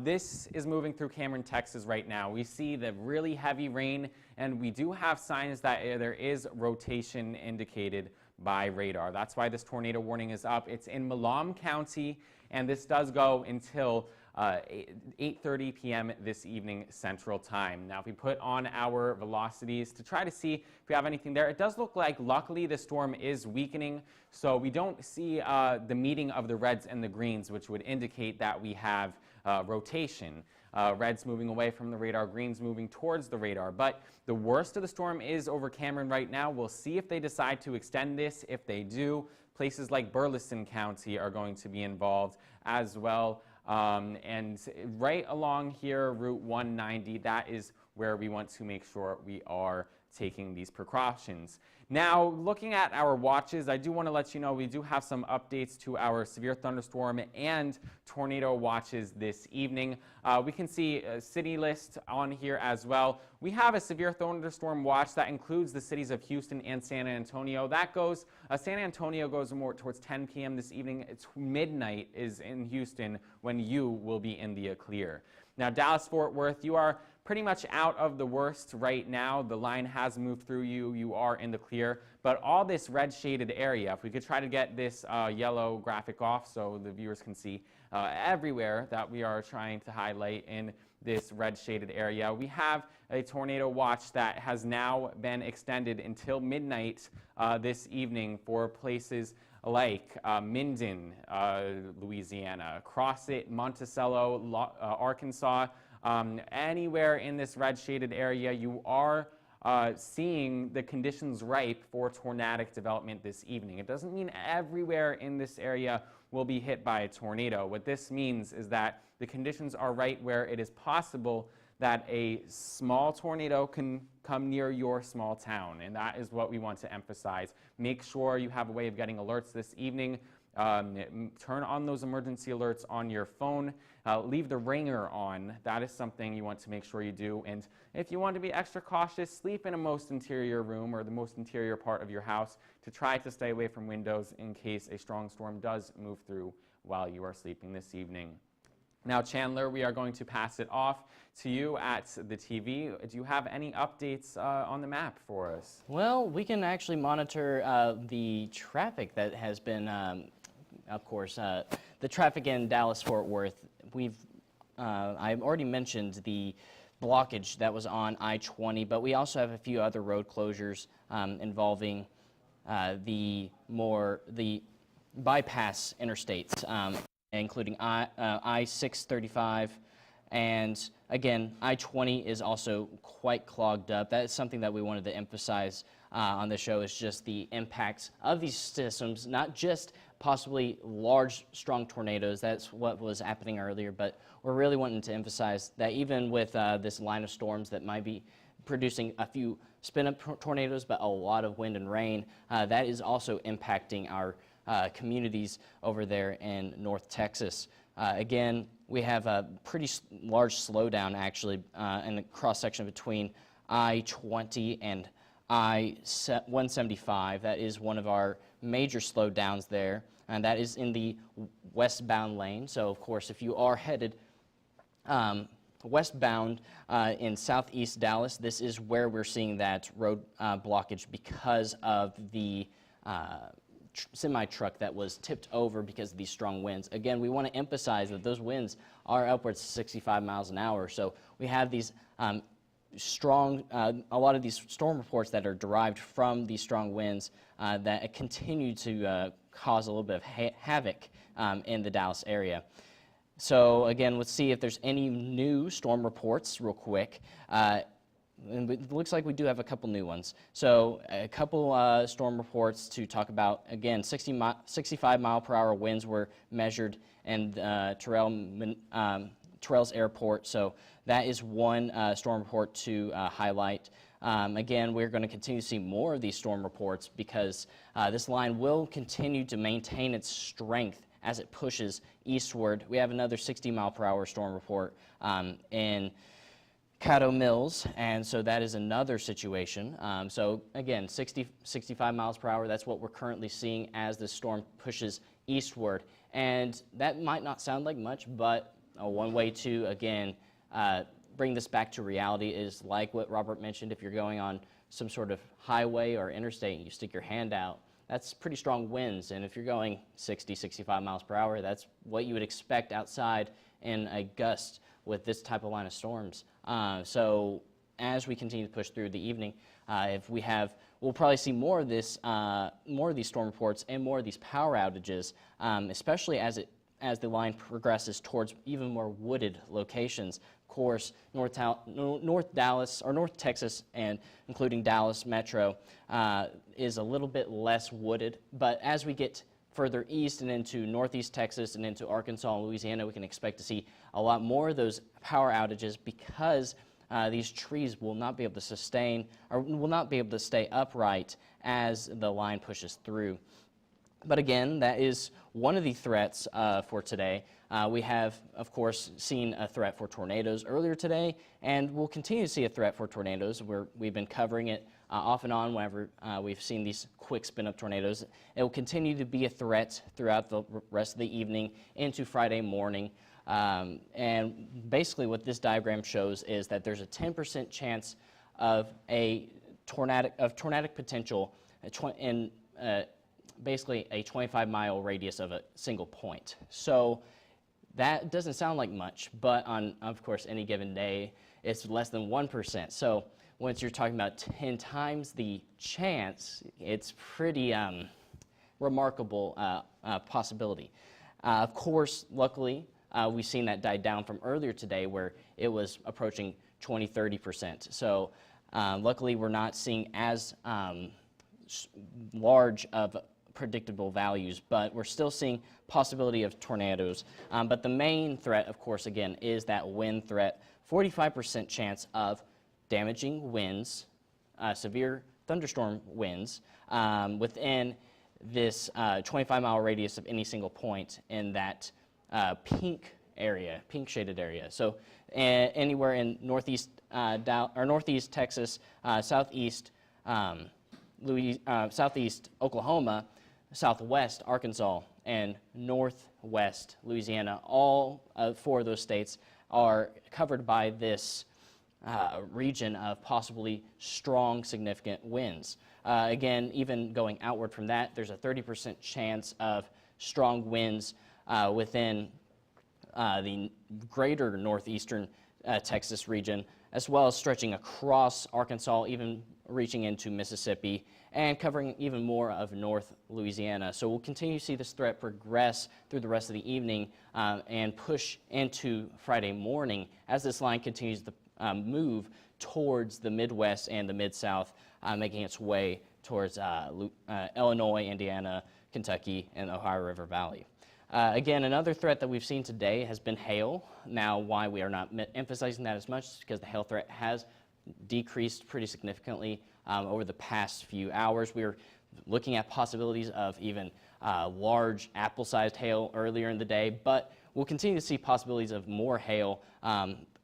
This is moving through Cameron, Texas right now. We see the really heavy rain, and we do have signs that there is rotation indicated by radar. That's why this tornado warning is up. It's in Milam County, and this does go until 8:30 p.m. this evening Central Time. Now, if we put on our velocities to try to see if we have anything there, it does look like, luckily, the storm is weakening, so we don't see the meeting of the reds and the greens, which would indicate that we have rotation. Reds moving away from the radar, greens moving towards the radar. But the worst of the storm is over Cameron right now. We'll see if they decide to extend this. If they do, places like Burleson County are going to be involved as well. And right along here, Route 190, that is where we want to make sure we are taking these precautions. Now, looking at our watches, I do want to let you know we do have some updates to our severe thunderstorm and tornado watches this evening. We can see a city list on here as well. We have a severe thunderstorm watch that includes the cities of Houston and San Antonio. That goes, San Antonio goes more towards 10 p.m. this evening. It's midnight is in Houston when you will be in the clear. Now, Dallas-Fort Worth, you are pretty much out of the worst right now. The line has moved through you. You are in the clear. But all this red shaded area, if we could try to get this yellow graphic off so the viewers can see everywhere that we are trying to highlight in this red shaded area, we have a tornado watch that has now been extended until midnight this evening for places like Minden, Louisiana, Crossett, Monticello, Arkansas. Anywhere in this red shaded area, you are seeing the conditions ripe for tornadic development this evening. It doesn't mean everywhere in this area will be hit by a tornado. What this means is that the conditions are right where it is possible that a small tornado can come near your small town, and that is what we want to emphasize. Make sure you have a way of getting alerts this evening. Turn on those emergency alerts on your phone. Leave the ringer on. That is something you want to make sure you do. And if you want to be extra cautious, sleep in a most interior room or the most interior part of your house to try to stay away from windows in case a strong storm does move through while you are sleeping this evening. Now, Chandler, we are going to pass it off to you at the TV. Do you have any updates on the map for us? Well, we can actually monitor the traffic that has been, of course, the traffic in Dallas-Fort Worth. I've already mentioned the blockage that was on I-20, but we also have a few other road closures involving the bypass interstates, including I-635, and again, I-20 is also quite clogged up. That is something that we wanted to emphasize on the show, is just the impacts of these systems, not just possibly large, strong tornadoes. That's what was happening earlier, but we're really wanting to emphasize that even with this line of storms that might be producing a few spin-up tornadoes, but a lot of wind and rain, that is also impacting our communities over there in North Texas. Again, we have a pretty large slowdown actually in the cross-section between I-20 and I-175. That is one of our major slowdowns there, and that is in the westbound lane. So, of course, if you are headed westbound in southeast Dallas, this is where we're seeing that road blockage because of the semi-truck that was tipped over because of these strong winds. Again, we want to emphasize that those winds are upwards of 65 miles an hour. So we have these strong, a lot of these storm reports that are derived from these strong winds that continue to cause a little bit of havoc in the Dallas area. So again, let's see if there's any new storm reports real quick. And it looks like we do have a couple new ones. So a couple storm reports to talk about. Again, 65 mile per hour winds were measured in Terrell's airport. So that is one storm report to highlight. Again, we're going to continue to see more of these storm reports because this line will continue to maintain its strength as it pushes eastward. We have another 60 mile per hour storm report in Caddo Mills, and so that is another situation. So again, 65 miles per hour, that's what we're currently seeing as the storm pushes eastward. And that might not sound like much, but one way to, again, bring this back to reality is like what Robert mentioned. If you're going on some sort of highway or interstate and you stick your hand out, that's pretty strong winds. And if you're going 60, 65 miles per hour, that's what you would expect outside in a gust with this type of line of storms. So as we continue to push through the evening, we'll probably see more of this, more of these storm reports and more of these power outages, especially as the line progresses towards even more wooded locations. Of course, North Dallas or North Texas, and including Dallas Metro, is a little bit less wooded. But as we get further east and into northeast Texas and into Arkansas and Louisiana, we can expect to see a lot more of those power outages because these trees will not be able to sustain or will not be able to stay upright as the line pushes through. But again, that is one of the threats for today. We have, of course, seen a threat for tornadoes earlier today, and we'll continue to see a threat for tornadoes. We've been covering it off and on whenever we've seen these quick spin-up tornadoes. It will continue to be a threat throughout the rest of the evening into Friday morning. And basically what this diagram shows is that there's a 10% chance of tornadic potential in basically a 25-mile radius of a single point. So that doesn't sound like much, but on, of course, any given day, it's less than 1%. So once you're talking about 10 times the chance, it's pretty remarkable possibility. Of course, luckily, we've seen that die down from earlier today where it was approaching 20-30%. So luckily, we're not seeing as large of predictable values, but we're still seeing possibility of tornadoes. But the main threat, of course, again, is that wind threat. 45% chance of damaging winds, severe thunderstorm winds, within this 25-mile radius of any single point in that pink shaded area. So anywhere in northeast Texas, southeast southeast Oklahoma, southwest Arkansas, and northwest Louisiana, all 4 of those states are covered by this region of possibly strong, significant winds. Again, even going outward from that, there's a 30% chance of strong winds within the greater northeastern Texas region, as well as stretching across Arkansas, even reaching into Mississippi, and covering even more of North Louisiana. So we'll continue to see this threat progress through the rest of the evening and push into Friday morning as this line continues to move towards the Midwest and the Mid-South, making its way towards Illinois, Indiana, Kentucky, and the Ohio River Valley. Again, another threat that we've seen today has been hail. Now, why we are not emphasizing that as much is because the hail threat has decreased pretty significantly over the past few hours. We're looking at possibilities of even large apple-sized hail earlier in the day, but we'll continue to see possibilities of more hail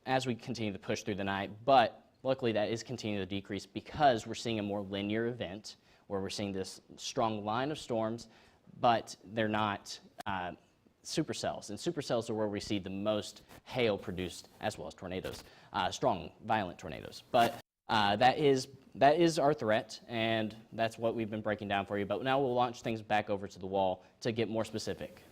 as we continue to push through the night. But luckily, that is continuing to decrease because we're seeing a more linear event where we're seeing this strong line of storms, but they're not supercells. And supercells are where we see the most hail produced, as well as tornadoes, strong, violent tornadoes. But that is our threat, and that's what we've been breaking down for you. But now we'll launch things back over to the wall to get more specific.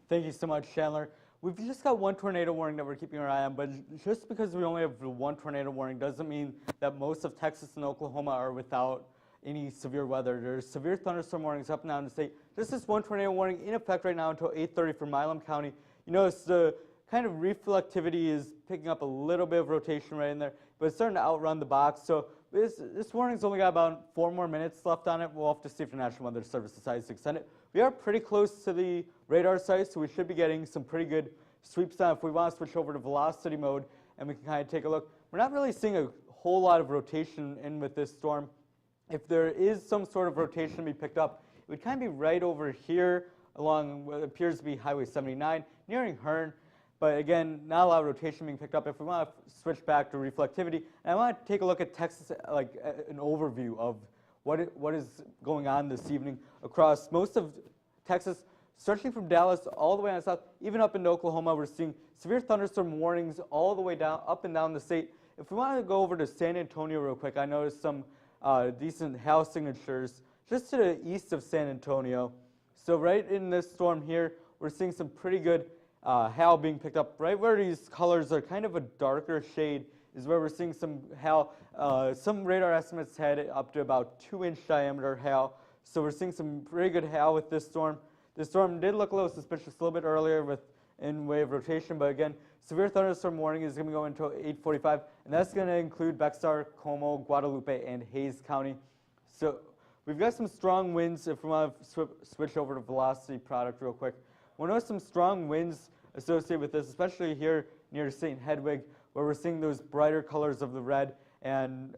Thank you so much, Chandler. We've just got one tornado warning that we're keeping our eye on, but just because we only have one tornado warning doesn't mean that most of Texas and Oklahoma are without any severe weather. There's severe thunderstorm warnings up and down the state. There's this one tornado warning in effect right now until 8:30 for Milam County. You notice the kind of reflectivity is picking up a little bit of rotation right in there, but it's starting to outrun the box. So this warning's only got about 4 more minutes left on it. We'll have to see if the National Weather Service decides to extend it. We are pretty close to the radar site, so we should be getting some pretty good sweeps down. If we want to switch over to velocity mode and we can kind of take a look, we're not really seeing a whole lot of rotation in with this storm. If there is some sort of rotation to be picked up, it would kind of be right over here along what appears to be Highway 79, nearing Hearn. But again, not a lot of rotation being picked up. If we want to switch back to reflectivity, and I want to take a look at Texas, like an overview of what is going on this evening across most of Texas, stretching from Dallas all the way on south, even up into Oklahoma. We're seeing severe thunderstorm warnings all the way down, up and down the state. If we want to go over to San Antonio real quick, I noticed some decent hail signatures just to the east of San Antonio. So right in this storm here, we're seeing some pretty good hail being picked up. Right where these colors are kind of a darker shade is where we're seeing some hail. Some radar estimates had it up to about 2-inch diameter hail. So we're seeing some pretty good hail with this storm. The storm did look a little suspicious a little bit earlier in way of rotation, but again, severe thunderstorm warning is going to go until 8:45, and that's going to include Bexar, Como, Guadalupe, and Hays County. So we've got some strong winds. If we want to switch over to velocity product real quick, we'll notice some strong winds associated with this, especially here near St. Hedwig. where we're seeing those brighter colors of the red, and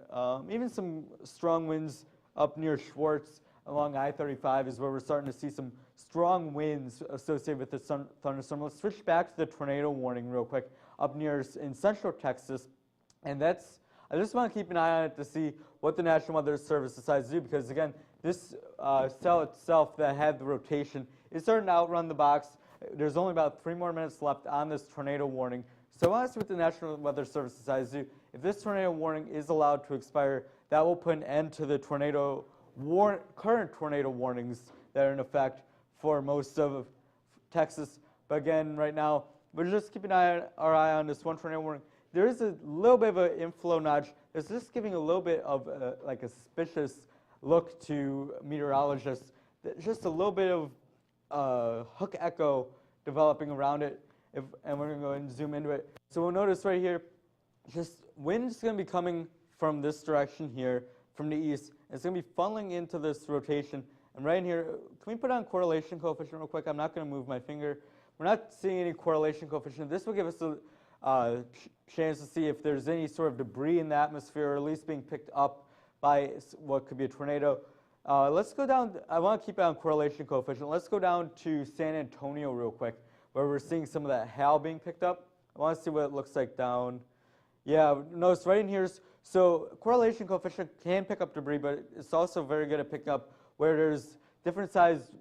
even some strong winds up near Schwartz along I-35 is where we're starting to see some strong winds associated with the thunderstorm. Let's switch back to the tornado warning real quick up near in central Texas, and I just want to keep an eye on it to see what the National Weather Service decides to do, because again, this cell itself that had the rotation is starting to outrun the box. There's only about 3 more minutes left on this tornado warning. So I want to see what the National Weather Service decides to do. If this tornado warning is allowed to expire, that will put an end to the current tornado warnings that are in effect for most of Texas. But again, right now, we're just keeping our eye on this one tornado warning. There is a little bit of an inflow nudge. It's just giving a little bit of like a suspicious look to meteorologists. Just a little bit of hook echo developing around it, and we're going to go ahead and zoom into it. So we'll notice right here, just wind's going to be coming from this direction here, from the east. It's going to be funneling into this rotation. And right in here, can we put on correlation coefficient real quick? I'm not going to move my finger. We're not seeing any correlation coefficient. This will give us a chance to see if there's any sort of debris in the atmosphere, or at least being picked up by what could be a tornado. Let's go down. I want to keep it on correlation coefficient. Let's go down to San Antonio real quick, where we're seeing some of that hail being picked up. I want to see what it looks like down. Yeah, notice right in here. So correlation coefficient can pick up debris, but it's also very good at picking up where there's different sized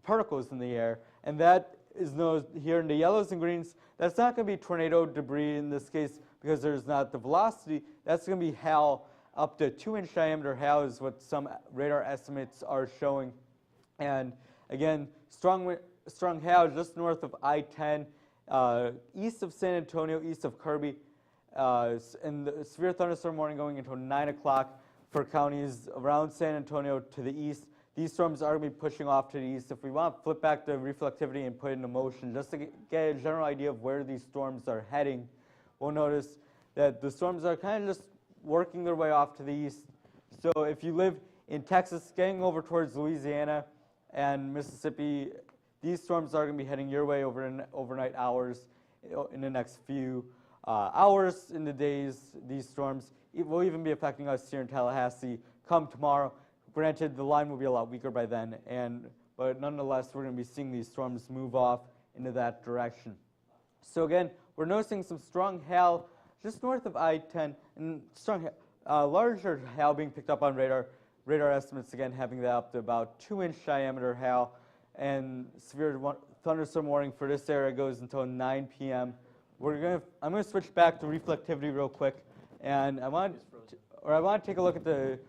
particles in the air, and that is noticed here in the yellows and greens. That's not going to be tornado debris in this case because there's not the velocity. That's going to be hail. Up to 2-inch diameter hail is what some radar estimates are showing. And again, strong hail just north of I-10, east of San Antonio, east of Kirby, and the severe thunderstorm warning going until 9 o'clock for counties around San Antonio to the east. These storms are going to be pushing off to the east. If we want to flip back the reflectivity and put it into motion, just to get a general idea of where these storms are heading, we'll notice that the storms are kind of just working their way off to the east. So if you live in Texas, getting over towards Louisiana and Mississippi, these storms are going to be heading your way over in overnight hours in the next few hours in the days. These storms will even be affecting us here in Tallahassee come tomorrow. Granted, the line will be a lot weaker by then, but nonetheless, we're going to be seeing these storms move off into that direction. So again, we're noticing some strong hail just north of I-10, and strong, larger hail being picked up on radar. Radar estimates, again, having that up to about 2-inch diameter hail, and severe thunderstorm warning for this area goes until 9 p.m. I'm going to switch back to reflectivity real quick, and I want to take a look at the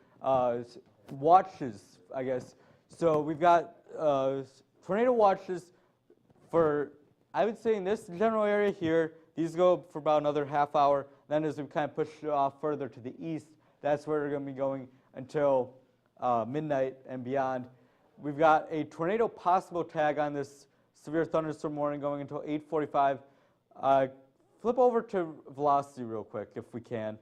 watches, I guess. So we've got tornado watches for, I would say in this general area here, these go for about another half hour. Then as we kind of push it off further to the east, that's where they're going to be going until midnight and beyond. We've got a tornado possible tag on this severe thunderstorm warning going until 8:45. Flip over to velocity real quick if we can.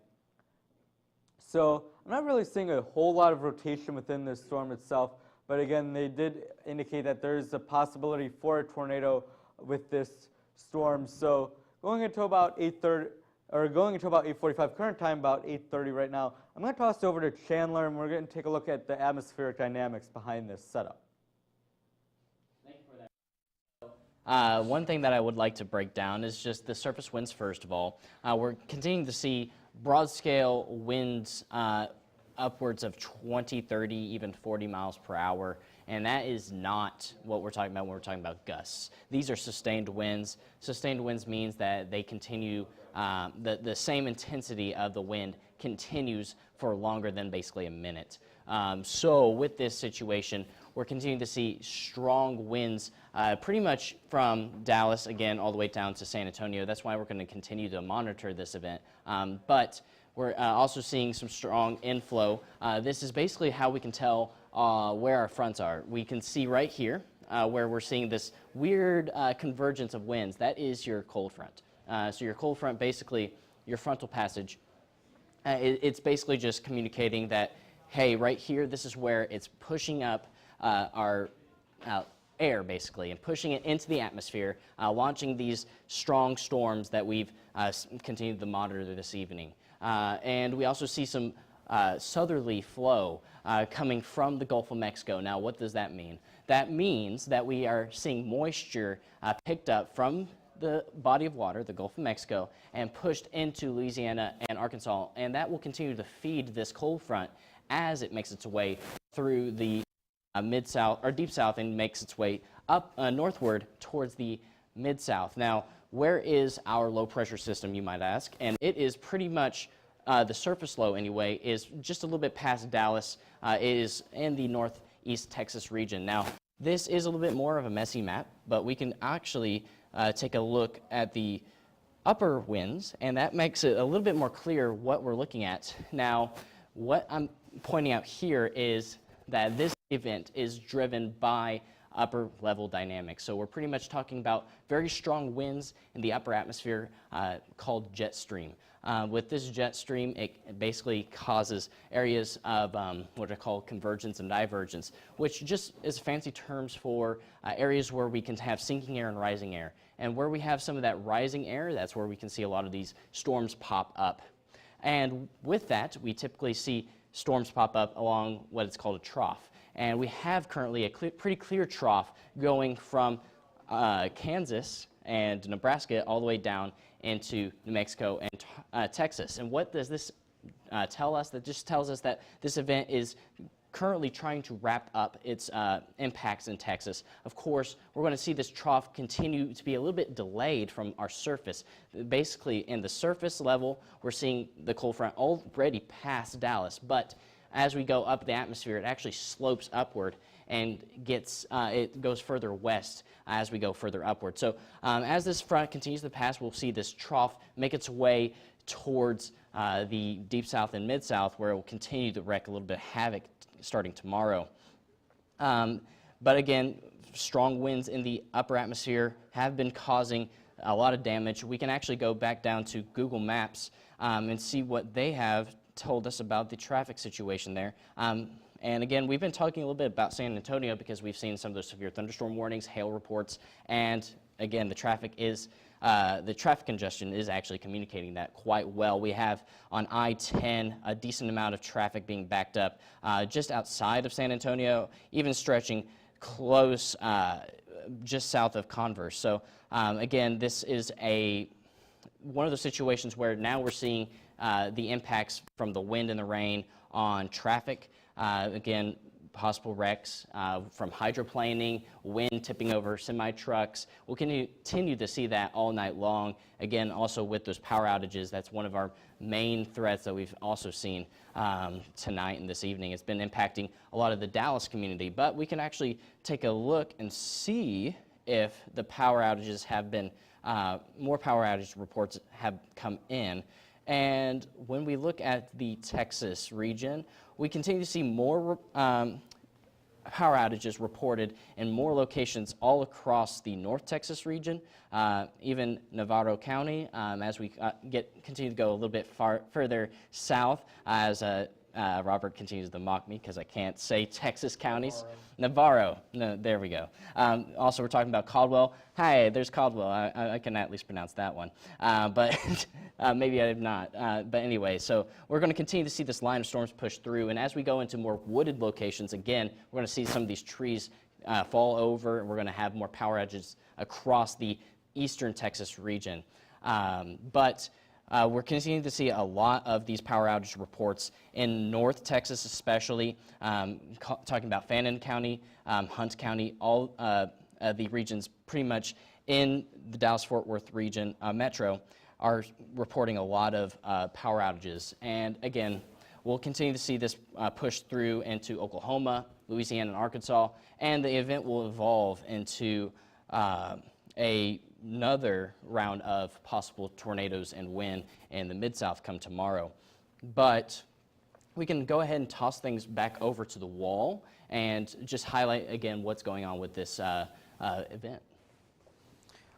So I'm not really seeing a whole lot of rotation within this storm itself, but again, they did indicate that there is a possibility for a tornado with this storm. So going until about 8:30, or going until about 8:45, current time about 8:30 right now. I'm going to toss it over to Chandler, and we're going to take a look at the atmospheric dynamics behind this setup. Thank you for that. One thing that I would like to break down is just the surface winds first of all. We're continuing to see broad-scale winds upwards of 20, 30, even 40 miles per hour, and that is not what we're talking about when we're talking about gusts. These are sustained winds. Sustained winds means that they continue, the same intensity of the wind continues for longer than basically a minute. So with this situation, we're continuing to see strong winds pretty much from Dallas, again, all the way down to San Antonio. That's why we're going to continue to monitor this event. But we're also seeing some strong inflow. This is basically how we can tell where our fronts are. We can see right here where we're seeing this weird convergence of winds. That is your cold front. So your cold front, basically, your frontal passage, it's basically just communicating that, hey, right here, this is where it's pushing up our air, basically, and pushing it into the atmosphere, launching these strong storms that we've continued to monitor this evening. And we also see some southerly flow coming from the Gulf of Mexico. Now, what does that mean? That means that we are seeing moisture picked up from the body of water, the Gulf of Mexico, and pushed into Louisiana and Arkansas, and that will continue to feed this cold front as it makes its way through the mid-south or deep south and makes its way up northward towards the mid-south. Now, where is our low pressure system, you might ask? And it is pretty much the surface low anyway is just a little bit past Dallas. It is in the northeast Texas region. Now, this is a little bit more of a messy map, but we can actually take a look at the upper winds, and that makes it a little bit more clear what we're looking at. Now, what I'm pointing out here is that this event is driven by upper level dynamics. So we're pretty much talking about very strong winds in the upper atmosphere called jet stream. With this jet stream, it basically causes areas of what are called convergence and divergence, which just is fancy terms for areas where we can have sinking air and rising air. And where we have some of that rising air, that's where we can see a lot of these storms pop up. And with that, we typically see storms pop up along what is called a trough. And we have currently a pretty clear trough going from Kansas and Nebraska all the way down into New Mexico and Texas. And what does this tell us? That just tells us that this event is currently trying to wrap up its impacts in Texas. Of course, we're going to see this trough continue to be a little bit delayed from our surface. Basically, in the surface level, we're seeing the cold front already past Dallas, but as we go up the atmosphere, it actually slopes upward and it goes further west as we go further upward. So as this front continues to pass, we'll see this trough make its way towards the deep south and mid-south, where it will continue to wreak a little bit of havoc starting tomorrow. But again, strong winds in the upper atmosphere have been causing a lot of damage. We can actually go back down to Google Maps and see what they have told us about the traffic situation there. And again, we've been talking a little bit about San Antonio because we've seen some of those severe thunderstorm warnings, hail reports, and again, the traffic congestion is actually communicating that quite well. We have on I-10 a decent amount of traffic being backed up just outside of San Antonio, even stretching close just south of Converse. So again, this is one of those situations where now we're seeing the impacts from the wind and the rain on traffic. Again, possible wrecks from hydroplaning, wind tipping over semi-trucks. We'll continue to see that all night long. Again, also with those power outages, that's one of our main threats that we've also seen tonight and this evening. It's been impacting a lot of the Dallas community, but we can actually take a look and see if the power outages have been, more power outage reports have come in. And when we look at the Texas region, we continue to see more power outages reported in more locations all across the North Texas region, even Navarro County, as we continue to go a little bit further south, as Robert continues to mock me because I can't say Texas counties. Navarro. No, there we go. Also, we're talking about Caldwell. Hi, there's Caldwell. I can at least pronounce that one. But maybe I did not. But anyway, so we're going to continue to see this line of storms push through. And as we go into more wooded locations, again, we're going to see some of these trees fall over, and we're going to have more power outages across the eastern Texas region. We're continuing to see a lot of these power outage reports in North Texas especially, talking about Fannin County, Hunt County, all the regions pretty much in the Dallas-Fort Worth region, metro, are reporting a lot of power outages. And again, we'll continue to see this push through into Oklahoma, Louisiana, and Arkansas, and the event will evolve into another round of possible tornadoes and wind in the Mid-South come tomorrow. But we can go ahead and toss things back over to the wall and just highlight again what's going on with this event.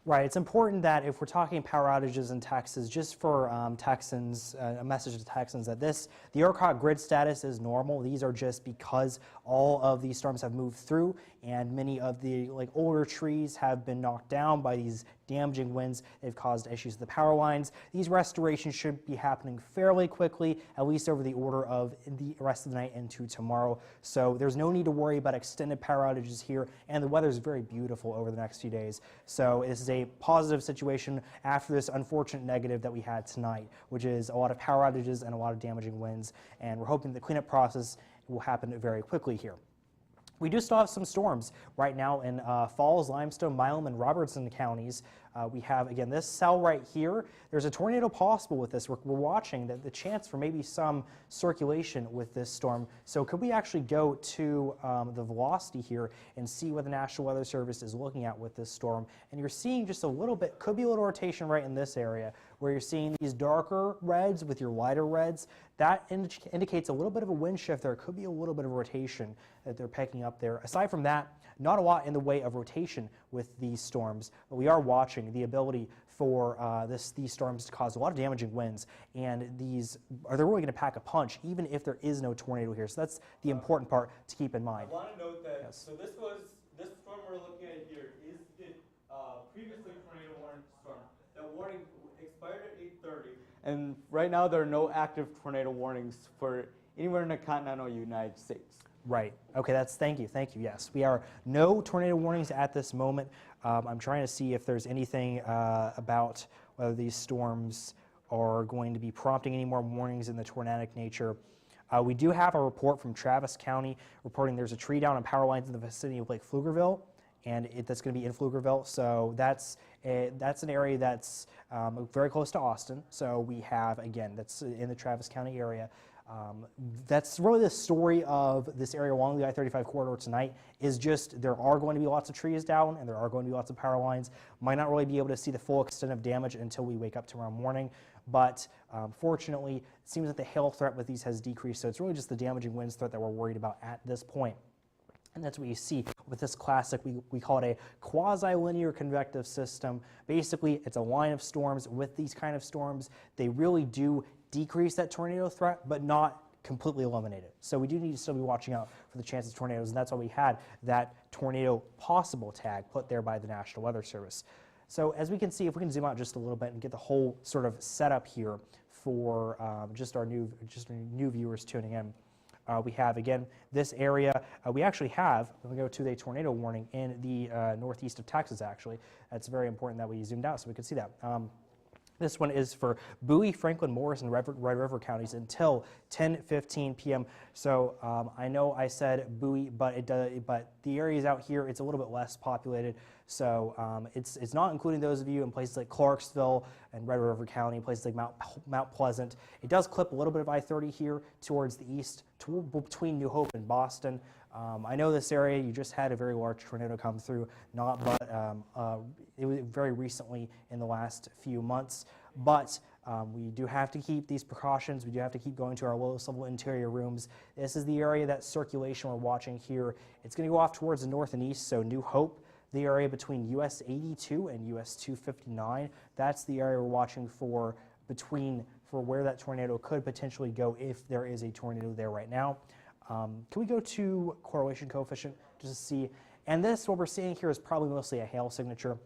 Right, it's important that if we're talking power outages in Texas, just for Texans, a message to Texans that the ERCOT grid status is normal. These are just because all of these storms have moved through and many of the older trees have been knocked down by these damaging winds. They've caused issues with the power lines. These restorations should be happening fairly quickly, at least over the order of the rest of the night into tomorrow. So there's no need to worry about extended power outages here, and the weather is very beautiful over the next few days. So this is a positive situation after this unfortunate negative that we had tonight, which is a lot of power outages and a lot of damaging winds, and we're hoping the cleanup process will happen very quickly here. We do still have some storms right now in Falls, Limestone, Milam, and Robertson counties. We have, again, this cell right here. There's a tornado possible with this. We're watching the chance for maybe some circulation with this storm. So could we actually go to the velocity here and see what the National Weather Service is looking at with this storm? And you're seeing just a little bit, could be a little rotation right in this area, where you're seeing these darker reds with your lighter reds. That indicates a little bit of a wind shift there. It could be a little bit of rotation that they're picking up there. Aside from that, not a lot in the way of rotation with these storms, but we are watching the ability for these storms to cause a lot of damaging winds, and they're really going to pack a punch even if there is no tornado here. So that's the important part to keep in mind. I want to note that, Yes. so this storm we're looking at here is the previously tornado warning storm. That warning expired at 8:30. And right now there are no active tornado warnings for anywhere in the continental United States. Right. Okay, thank you. Yes, we are no tornado warnings at this moment. I'm trying to see if there's anything about whether these storms are going to be prompting any more warnings in the tornadic nature. We do have a report from Travis County reporting there's a tree down on power lines in the vicinity of Lake Pflugerville, and that's going to be in Pflugerville. So that's an area that's very close to Austin. So we have, again, that's in the Travis County area. That's really the story of this area along the I-35 corridor tonight, is just there are going to be lots of trees down and there are going to be lots of power lines. Might not really be able to see the full extent of damage until we wake up tomorrow morning, but fortunately, it seems that the hail threat with these has decreased, so it's really just the damaging winds threat that we're worried about at this point. And that's what you see with this classic, we call it a quasi-linear convective system. Basically, it's a line of storms. With these kind of storms, they really do decrease that tornado threat, but not completely eliminate it. So we do need to still be watching out for the chance of tornadoes, and that's why we had that tornado possible tag put there by the National Weather Service. So as we can see, if we can zoom out just a little bit and get the whole sort of setup here for just our new viewers tuning in. We have, again, this area. We actually have, when we go to the tornado warning in the northeast of Texas, actually. That's very important that we zoomed out so we could see that. This one is for Bowie, Franklin, Morris, and Red River counties until 10:15 p.m. So I know I said Bowie, but the areas out here, it's a little bit less populated. So it's not including those of you in places like Clarksville and Red River County, places like Mount Pleasant. It does clip a little bit of I-30 here towards the east, between New Hope and Boston. I know this area, you just had a very large tornado come through, it was very recently in the last few months, but we do have to keep these precautions. We do have to keep going to our lowest level interior rooms. This is the area that circulation we're watching here. It's going to go off towards the north and east, so New Hope, the area between US 82 and US 259, that's the area we're watching for where that tornado could potentially go if there is a tornado there right now. Can we go to correlation coefficient just to see? And this, what we're seeing here, is probably mostly a hail signature.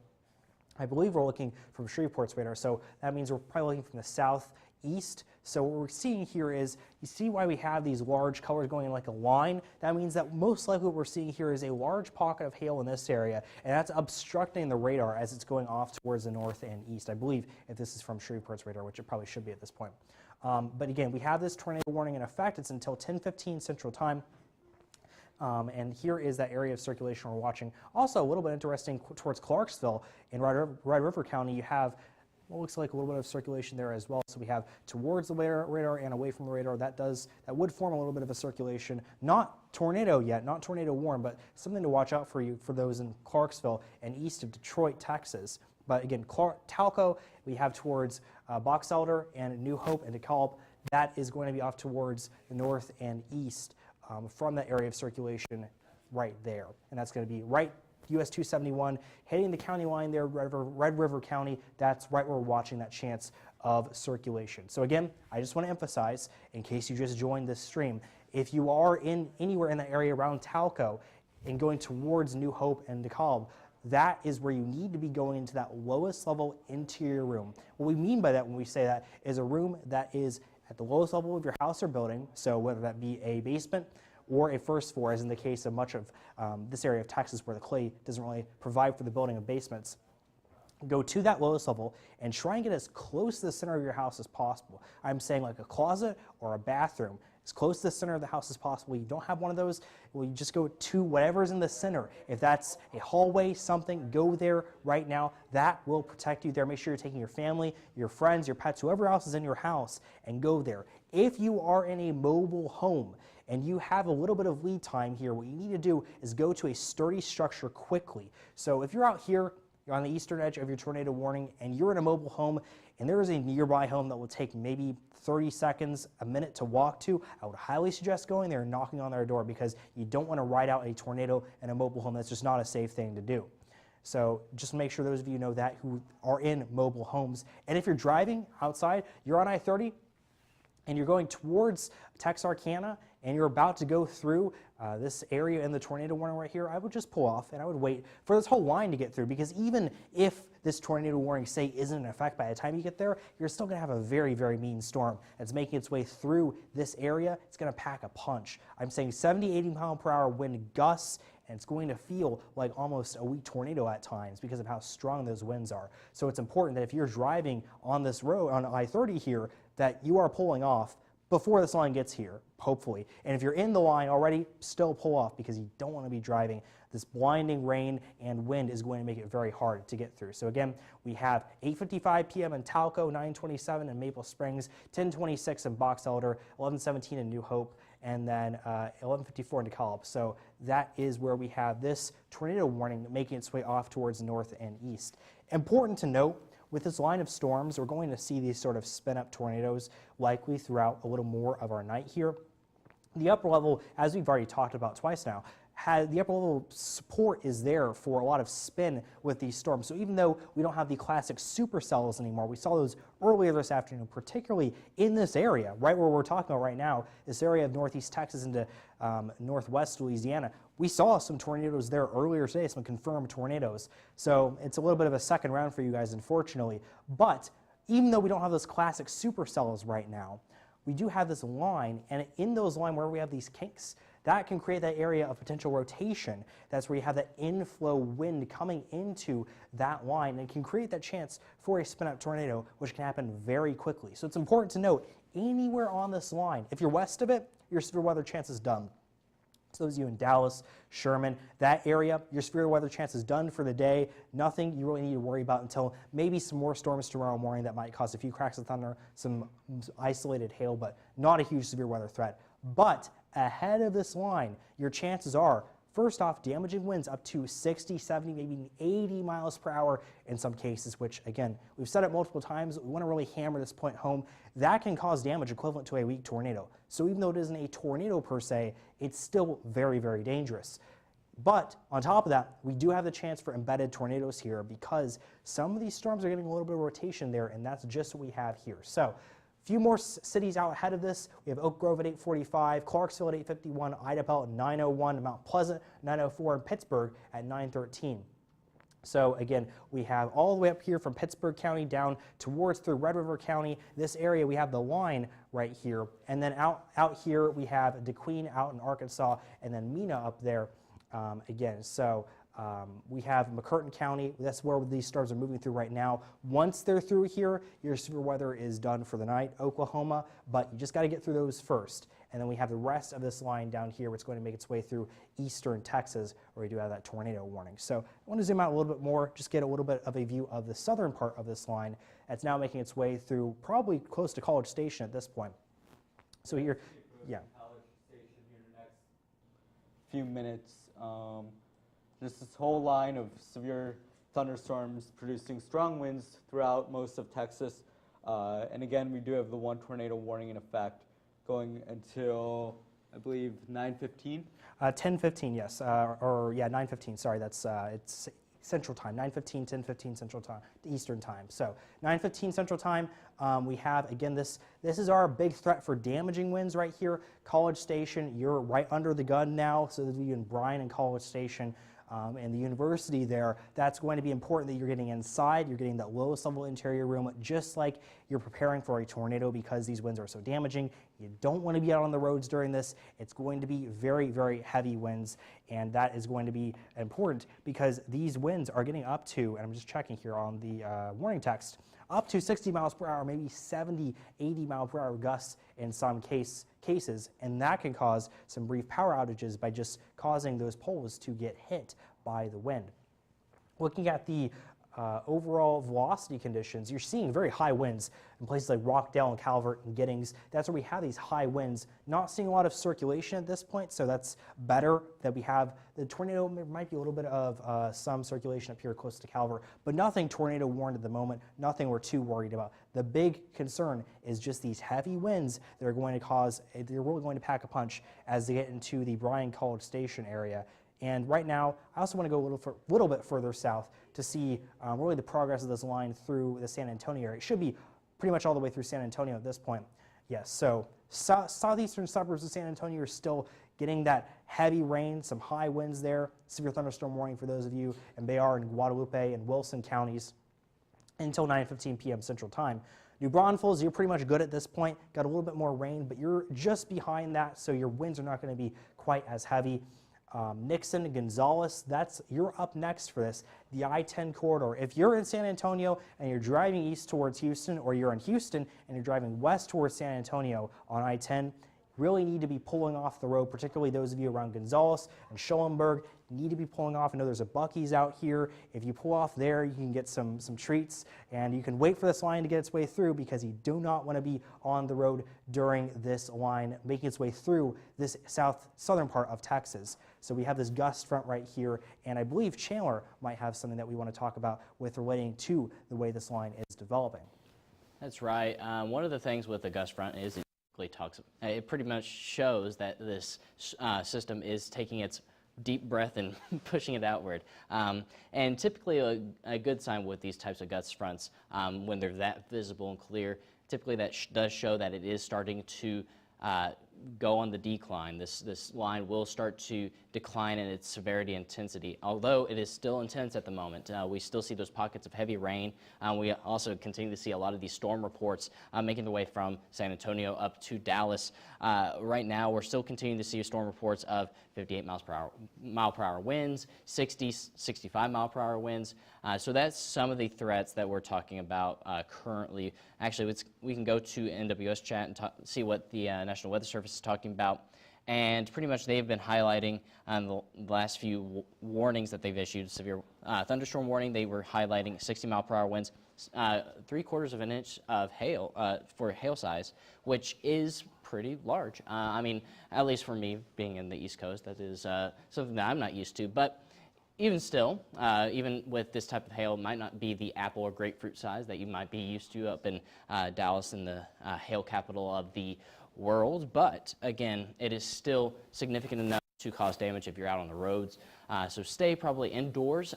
I believe we're looking from Shreveport's radar, so that means we're probably looking from the southeast. So what we're seeing here is, you see why we have these large colors going in like a line? That means that most likely what we're seeing here is a large pocket of hail in this area, and that's obstructing the radar as it's going off towards the north and east, I believe, if this is from Shreveport's radar, which it probably should be at this point. But again, we have this tornado warning in effect. It's until 10:15 Central Time. And here is that area of circulation we're watching. Also, a little bit interesting towards Clarksville in Red River County, you have what looks like a little bit of circulation there as well. So we have towards the radar and away from the radar. That would form a little bit of a circulation. Not tornado yet, not tornado warn, but something to watch out for those in Clarksville and east of Detroit, Texas. But again, Talco, we have towards Box Elder and New Hope and DeKalb. That is going to be off towards the north and east from that area of circulation right there. And that's going to be right US 271, hitting the county line there, Red River County. That's right where we're watching that chance of circulation. So again, I just want to emphasize, in case you just joined this stream, if you are anywhere in the area around Talco, and going towards New Hope and DeKalb, that is where you need to be going into that lowest level interior room. What we mean by that when we say that is a room that is at the lowest level of your house or building, so whether that be a basement or a first floor, as in the case of much of this area of Texas where the clay doesn't really provide for the building of basements. Go to that lowest level and try and get as close to the center of your house as possible. I'm saying like a closet or a bathroom, as close to the center of the house as possible. You don't have one of those, well, you just go to whatever's in the center. If that's a hallway, something, go there right now. That will protect you there. Make sure you're taking your family, your friends, your pets, whoever else is in your house, and go there. If you are in a mobile home and you have a little bit of lead time here, what you need to do is go to a sturdy structure quickly. So if you're out here, you're on the eastern edge of your tornado warning, and you're in a mobile home, and there is a nearby home that will take maybe 30 seconds, a minute to walk to, I would highly suggest going there and knocking on their door, because you don't want to ride out a tornado in a mobile home. That's just not a safe thing to do. So just make sure those of you know that who are in mobile homes. And if you're driving outside, you're on I-30, and you're going towards Texarkana, and you're about to go through this area in the tornado warning right here, I would just pull off and I would wait for this whole line to get through, because even if this tornado warning, say, isn't in effect by the time you get there, you're still going to have a very, very mean storm that's making its way through this area. It's going to pack a punch. I'm saying 70, 80 mile per hour wind gusts, and it's going to feel like almost a weak tornado at times because of how strong those winds are. So it's important that if you're driving on this road, on I-30 here, that you are pulling off before this line gets here, hopefully. And if you're in the line already, still pull off, because you don't want to be driving. This blinding rain and wind is going to make it very hard to get through. So again, we have 8:55 p.m. in Talco, 9:27 in Maple Springs, 10:26 in Box Elder, 11:17 in New Hope, and then 11:54 in DeKalb. So that is where we have this tornado warning making its way off towards north and east. Important to note, with this line of storms, we're going to see these sort of spin-up tornadoes likely throughout a little more of our night here. The upper level, as we've already talked about twice now, the upper level support is there for a lot of spin with these storms. So even though we don't have the classic supercells anymore, we saw those earlier this afternoon, particularly in this area, right where we're talking about right now, this area of northeast Texas into northwest Louisiana. We saw some tornadoes there earlier today, some confirmed tornadoes. So it's a little bit of a second round for you guys, unfortunately. But even though we don't have those classic supercells right now, we do have this line, and in those lines where we have these kinks, that can create that area of potential rotation. That's where you have that inflow wind coming into that line, and can create that chance for a spin-up tornado, which can happen very quickly. So it's important to note, anywhere on this line, if you're west of it, your severe weather chance is done. So those of you in Dallas, Sherman, that area, your severe weather chance is done for the day. Nothing you really need to worry about until maybe some more storms tomorrow morning that might cause a few cracks of thunder, some isolated hail, but not a huge severe weather threat. But ahead of this line, your chances are, first off, damaging winds up to 60, 70, maybe 80 miles per hour in some cases, which, again, we've said it multiple times. We want to really hammer this point home. That can cause damage equivalent to a weak tornado. So even though it isn't a tornado per se, it's still very, very dangerous. But on top of that, we do have the chance for embedded tornadoes here, because some of these storms are getting a little bit of rotation there, and that's just what we have here. So few more cities out ahead of this. We have Oak Grove at 8:45, Clarksville at 8:51, Idabel at 9:01, Mount Pleasant 9:04, and Pittsburgh at 9:13. So again, we have all the way up here from Pittsburgh County down towards through Red River County. This area, we have the line right here. And then out here, we have DeQueen out in Arkansas, and then Mena up there again. So we have McCurtain County. That's where these storms are moving through right now. Once they're through here, your severe weather is done for the night. Oklahoma, but you just got to get through those first. And then we have the rest of this line down here, which is going to make its way through eastern Texas, where we do have that tornado warning. So I want to zoom out a little bit more, just get a little bit of a view of the southern part of this line. That's now making its way through probably close to College Station at this point. So here, yeah. College Station here in the next few minutes. Just this whole line of severe thunderstorms producing strong winds throughout most of Texas. And again, we do have the one tornado warning in effect going until, I believe, 9:15? 10:15, yes. Or yeah, 9:15, sorry. That's it's Central Time, 9:15, 10:15 Central Time, Eastern Time. So 9:15 Central Time, we have, again, this is our big threat for damaging winds right here. College Station, you're right under the gun now, so that you in Bryan and College Station and the university there, that's going to be important that you're getting inside, you're getting that lowest level interior room, just like you're preparing for a tornado because these winds are so damaging. You don't want to be out on the roads during this. It's going to be very, very heavy winds, and that is going to be important because these winds are getting up to, and I'm just checking here on the warning text, up to 60 miles per hour, maybe 70, 80 mile per hour gusts in some cases, and that can cause some brief power outages by just causing those poles to get hit by the wind. Looking at the overall velocity conditions, you're seeing very high winds in places like Rockdale and Calvert and Giddings. That's where we have these high winds. Not seeing a lot of circulation at this point, so that's better that we have the tornado. There might be a little bit of some circulation up here close to Calvert, but nothing tornado warned at the moment, nothing we're too worried about. The big concern is just these heavy winds that are going to cause, they're really going to pack a punch as they get into the Bryan College Station area. And right now, I also want to go a little bit further south to see really the progress of this line through the San Antonio area. It should be pretty much all the way through San Antonio at this point. Yes, so southeastern suburbs of San Antonio are still getting that heavy rain, some high winds there, severe thunderstorm warning for those of you in Bayard and Guadalupe and Wilson counties until 9:15 p.m. Central Time. New Braunfels, you're pretty much good at this point. Got a little bit more rain, but you're just behind that, so your winds are not going to be quite as heavy. Nixon and Gonzales, you're up next for this. The I-10 corridor. If you're in San Antonio and you're driving east towards Houston, or you're in Houston and you're driving west towards San Antonio on I-10, really need to be pulling off the road, particularly those of you around Gonzales and Schulenburg need to be pulling off. I know there's a Buc-ee's out here. If you pull off there, you can get some treats, and you can wait for this line to get its way through because you do not want to be on the road during this line making its way through this southern part of Texas. So we have this gust front right here, and I believe Chandler might have something that we want to talk about with relating to the way this line is developing. That's right. One of the things with the gust front is it pretty much shows that this system is taking its deep breath and pushing it outward. And typically a good sign with these types of gust fronts, when they're that visible and clear, typically that does show that it is starting to go on the decline. This line will start to decline in its severity and intensity. Although it is still intense at the moment, we still see those pockets of heavy rain. We also continue to see a lot of these storm reports making their way from San Antonio up to Dallas. Right now, we're still continuing to see storm reports of 58 mile per hour winds, 60, 65 mile per hour winds. So that's some of the threats that we're talking about currently. Actually, we can go to NWS chat and see what the National Weather Service is talking about. And pretty much they've been highlighting the last few warnings that they've issued. Severe thunderstorm warning, they were highlighting 60 mile per hour winds, 3/4 of an inch of hail for hail size, which is pretty large. I mean, at least for me being in the East Coast, that is something that I'm not used to. But even still, even with this type of hail, it might not be the apple or grapefruit size that you might be used to up in Dallas, in the hail capital of the world. But again, it is still significant enough to cause damage if you're out on the roads. So stay probably indoors.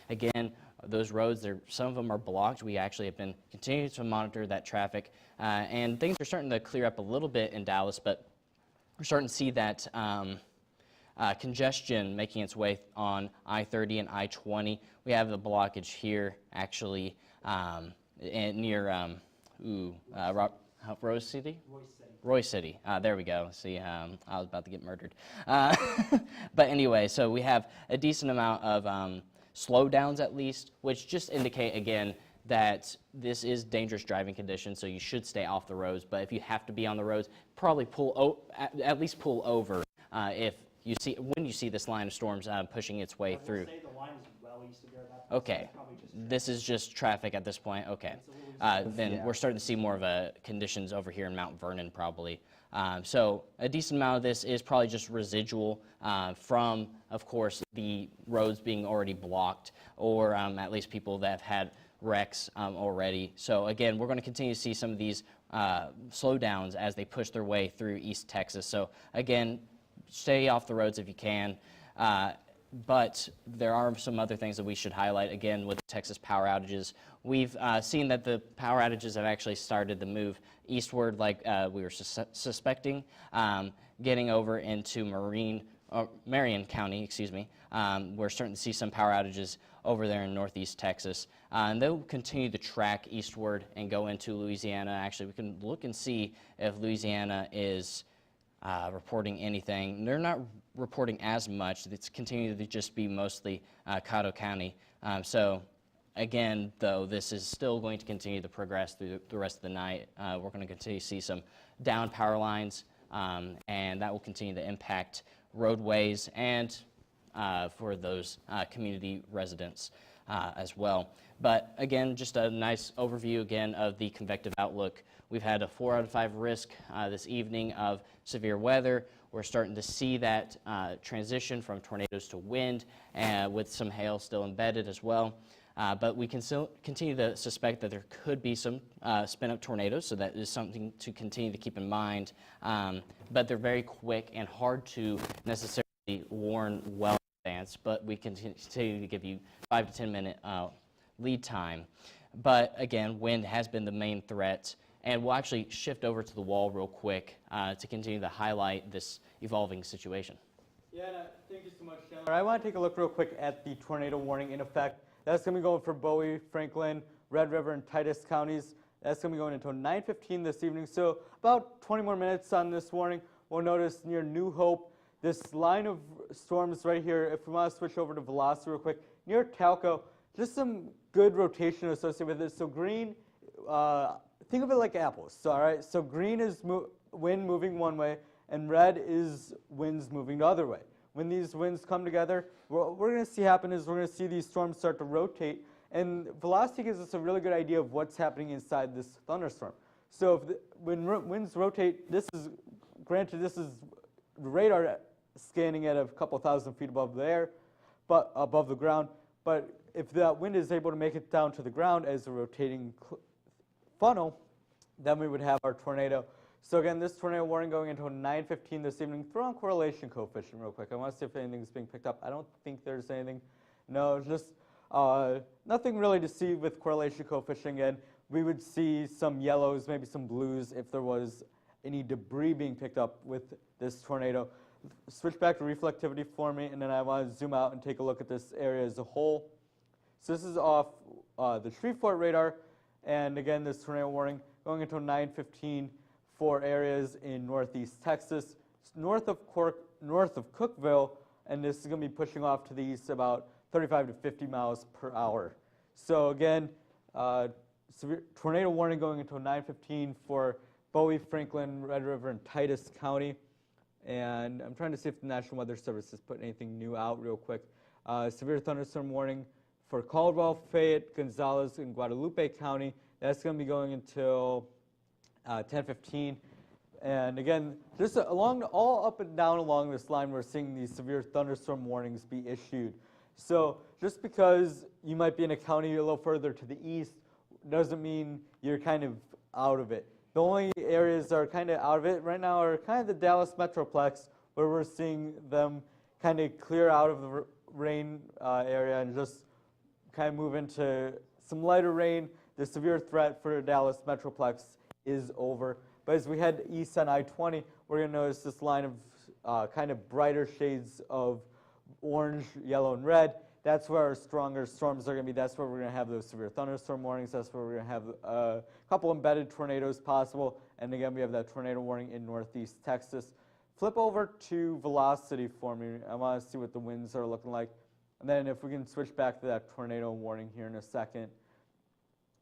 Again, those roads, some of them are blocked. We actually have been continuing to monitor that traffic, and things are starting to clear up a little bit in Dallas, but we're starting to see that congestion making its way on I-30 and I-20. We have the blockage here, actually, near Rose City? Royce City. There we go. See, I was about to get murdered. But anyway, so we have a decent amount of slowdowns at least, which just indicate, again, that this is dangerous driving conditions, so you should stay off the roads. But if you have to be on the roads, probably at least pull over when you see this line of storms pushing its way through. Okay, this is just traffic at this point. Okay, then we're starting to see more of conditions over here in Mount Vernon probably. So a decent amount of this is probably just residual from, of course, the roads being already blocked, or at least people that have had wrecks already. So again, we're going to continue to see some of these slowdowns as they push their way through East Texas. So again, stay off the roads if you can. But there are some other things that we should highlight, again, with Texas power outages. We've seen that the power outages have actually started to move eastward like we were suspecting, getting over into Marion County, excuse me. We're starting to see some power outages over there in northeast Texas. And they'll continue to track eastward and go into Louisiana. Actually, we can look and see if Louisiana is reporting anything. They're not reporting as much. It's continuing to just be mostly Caddo County. So again, though, this is still going to continue to progress through the rest of the night. We're going to continue to see some down power lines, and that will continue to impact roadways and for those community residents as well. But again, just a nice overview again of the convective outlook. We've had a 4 out of 5 risk this evening of severe weather. We're starting to see that transition from tornadoes to wind, with some hail still embedded as well. But we can still continue to suspect that there could be some spin-up tornadoes, so that is something to continue to keep in mind. But they're very quick and hard to necessarily warn well in advance, but we continue to give you 5 to 10 minute lead time. But again, wind has been the main threat. And we'll actually shift over to the wall real quick to continue to highlight this evolving situation. Yeah, thank you so much, Chandler. I want to take a look real quick at the tornado warning in effect. That's going to be going for Bowie, Franklin, Red River, and Titus counties. That's going to be going until 9:15 this evening. So about 20 more minutes on this warning. We'll notice near New Hope, this line of storms right here, if we want to switch over to velocity real quick, near Talco, just some good rotation associated with it. So green, think of it like apples, all right? So green is wind moving one way, and red is winds moving the other way. When these winds come together, what we're going to see happen is we're going to see these storms start to rotate, and velocity gives us a really good idea of what's happening inside this thunderstorm. So when winds rotate, this is, granted this is radar scanning at a couple thousand feet above the air, but above the ground, but if that wind is able to make it down to the ground as a rotating funnel, then we would have our tornado. So again, this tornado warning going until 9:15 this evening. Throw on correlation coefficient real quick. I want to see if anything's being picked up. I don't think there's anything. No, just nothing really to see with correlation coefficient. Again, we would see some yellows, maybe some blues if there was any debris being picked up with this tornado. Switch back to reflectivity for me, and then I want to zoom out and take a look at this area as a whole. So this is off the Shreveport radar. And again, this tornado warning going until 9:15 for areas in northeast Texas, north of Cookville, and this is going to be pushing off to the east about 35 to 50 miles per hour. So again, severe tornado warning going until 9:15 for Bowie, Franklin, Red River, and Titus County. And I'm trying to see if the National Weather Service has put anything new out real quick. Severe thunderstorm warning for Caldwell, Fayette, Gonzales, and Guadalupe County. That's going to be going until 10:15. And again, just all up and down along this line, we're seeing these severe thunderstorm warnings be issued. So just because you might be in a county a little further to the east doesn't mean you're kind of out of it. The only areas that are kind of out of it right now are kind of the Dallas Metroplex, where we're seeing them kind of clear out of the rain area and just kind of move into some lighter rain. The severe threat for Dallas Metroplex is over. But as we head east on I-20, we're going to notice this line of kind of brighter shades of orange, yellow, and red. That's where our stronger storms are going to be. That's where we're going to have those severe thunderstorm warnings. That's where we're going to have a couple embedded tornadoes possible. And again, we have that tornado warning in northeast Texas. Flip over to velocity for me. I want to see what the winds are looking like. And then if we can switch back to that tornado warning here in a second.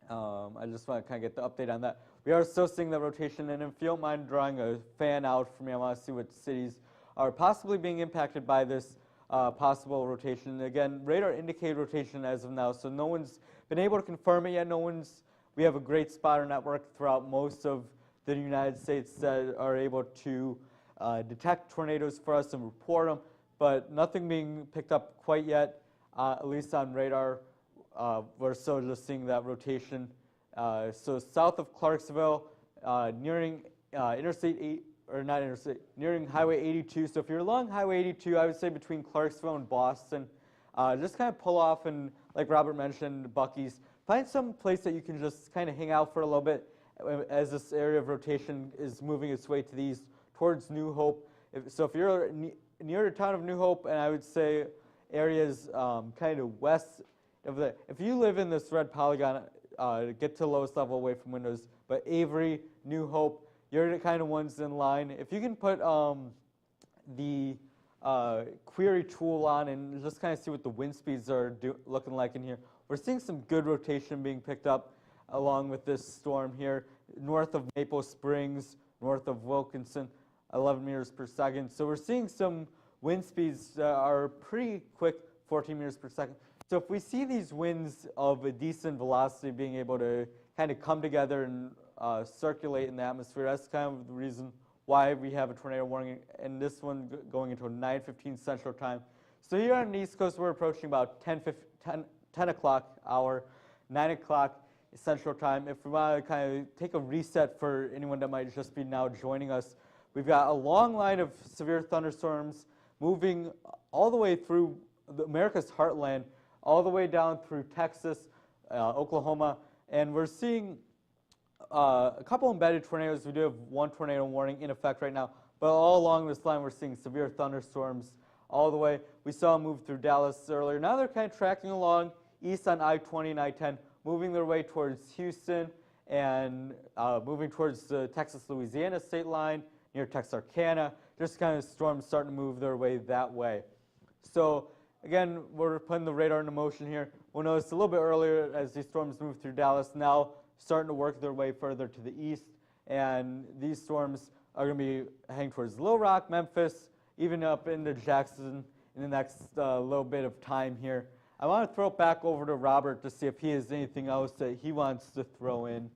I just want to kind of get the update on that. We are still seeing the rotation, and if you don't mind drawing a fan out for me, I want to see what cities are possibly being impacted by this possible rotation. Again, radar indicated rotation as of now, so no one's been able to confirm it yet. We have a great spotter network throughout most of the United States that are able to detect tornadoes for us and report them, but nothing being picked up quite yet, at least on radar. We're still just seeing that rotation. So south of Clarksville, nearing Interstate or not interstate, nearing Highway 82. So if you're along Highway 82, I would say between Clarksville and Boston, just kind of pull off and, like Robert mentioned, Buc-ee's, find some place that you can just kind of hang out for a little bit as this area of rotation is moving its way to the east towards New Hope. So if you're near the town of New Hope, and I would say areas kind of west of the, if you live in this red polygon, get to the lowest level away from windows, but Avery, New Hope, you're the kind of ones in line. If you can put the query tool on and just kind of see what the wind speeds are looking like in here, we're seeing some good rotation being picked up along with this storm here, north of Maple Springs, north of Wilkinson, 11 meters per second. So we're seeing some wind speeds that are pretty quick, 14 meters per second. So if we see these winds of a decent velocity being able to kind of come together and circulate in the atmosphere, that's kind of the reason why we have a tornado warning, and this one going into 9:15 Central Time. So here on the East Coast, we're approaching about 10 o'clock hour, 9 o'clock Central Time. If we want to kind of take a reset for anyone that might just be now joining us, we've got a long line of severe thunderstorms moving all the way through America's heartland, all the way down through Texas, Oklahoma, and we're seeing a couple embedded tornadoes. We do have one tornado warning in effect right now, but all along this line we're seeing severe thunderstorms all the way. We saw them move through Dallas earlier. Now they're kind of tracking along east on I-20 and I-10, moving their way towards Houston and moving towards the Texas-Louisiana state line near Texarkana. Just kind of storms starting to move their way that way. So again, we're putting the radar into motion here. We'll notice a little bit earlier as these storms move through Dallas, now starting to work their way further to the east. And these storms are going to be heading towards Little Rock, Memphis, even up into Jackson in the next little bit of time here. I want to throw it back over to Robert to see if he has anything else that he wants to throw in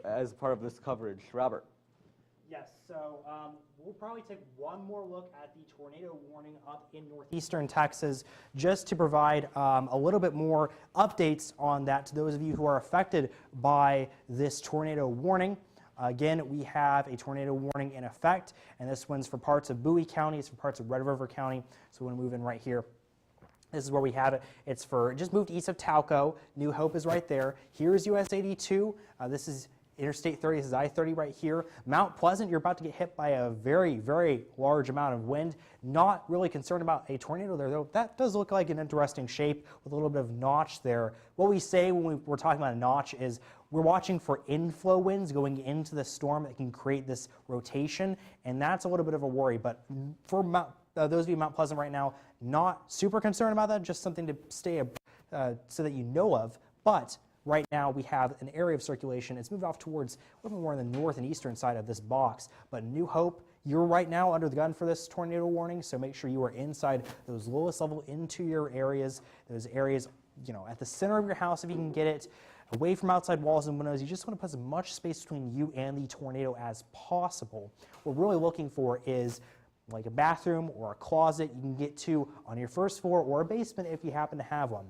as part of this coverage. Robert. Yes, so we'll probably take one more look at the tornado warning up in northeastern Texas just to provide a little bit more updates on that to those of you who are affected by this tornado warning. Again, we have a tornado warning in effect, and this one's for parts of Bowie County, it's for parts of Red River County, so we're going to move in right here. This is where we have it. It's for just moved east of Tauco. New Hope is right there. Here's US 82. This is Interstate 30. This is I-30 right here. Mount Pleasant, you're about to get hit by a very, very large amount of wind. Not really concerned about a tornado there, though. That does look like an interesting shape with a little bit of notch there. What we say when we're talking about a notch is we're watching for inflow winds going into the storm that can create this rotation, and that's a little bit of a worry. But for those of you in Mount Pleasant right now, not super concerned about that, just something to stay so that you know of. But right now we have an area of circulation. It's moved off towards a little more on the north and eastern side of this box. But New Hope, you're right now under the gun for this tornado warning, so make sure you are inside those lowest level interior areas, those areas, you know, at the center of your house if you can get it, away from outside walls and windows. You just want to put as much space between you and the tornado as possible. What we're really looking for is like a bathroom or a closet you can get to on your first floor, or a basement if you happen to have one.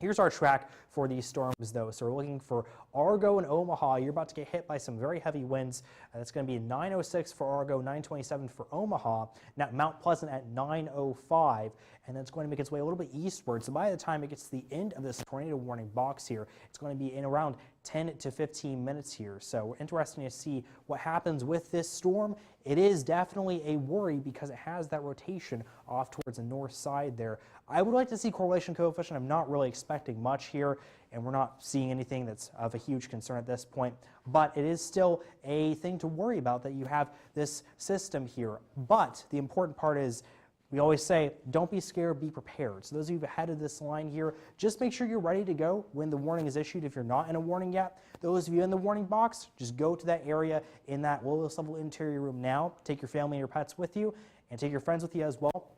Here's our track for these storms, though. So we're looking for Argo and Omaha. You're about to get hit by some very heavy winds. That's going to be 906 for Argo, 927 for Omaha. Now Mount Pleasant at 905, and then it's going to make its way a little bit eastward. So by the time it gets to the end of this tornado warning box here, it's going to be in around 10 to 15 minutes here. So we're interested to see what happens with this storm. It is definitely a worry because it has that rotation off towards the north side there. I would like to see correlation coefficient. I'm not really expecting much here, and we're not seeing anything that's of a huge concern at this point. But it is still a thing to worry about that you have this system here. But the important part is, we always say, don't be scared, be prepared. So those of you ahead of this line here, just make sure you're ready to go when the warning is issued if you're not in a warning yet. Those of you in the warning box, just go to that area in that lowest level interior room now. Take your family and your pets with you, and take your friends with you as well.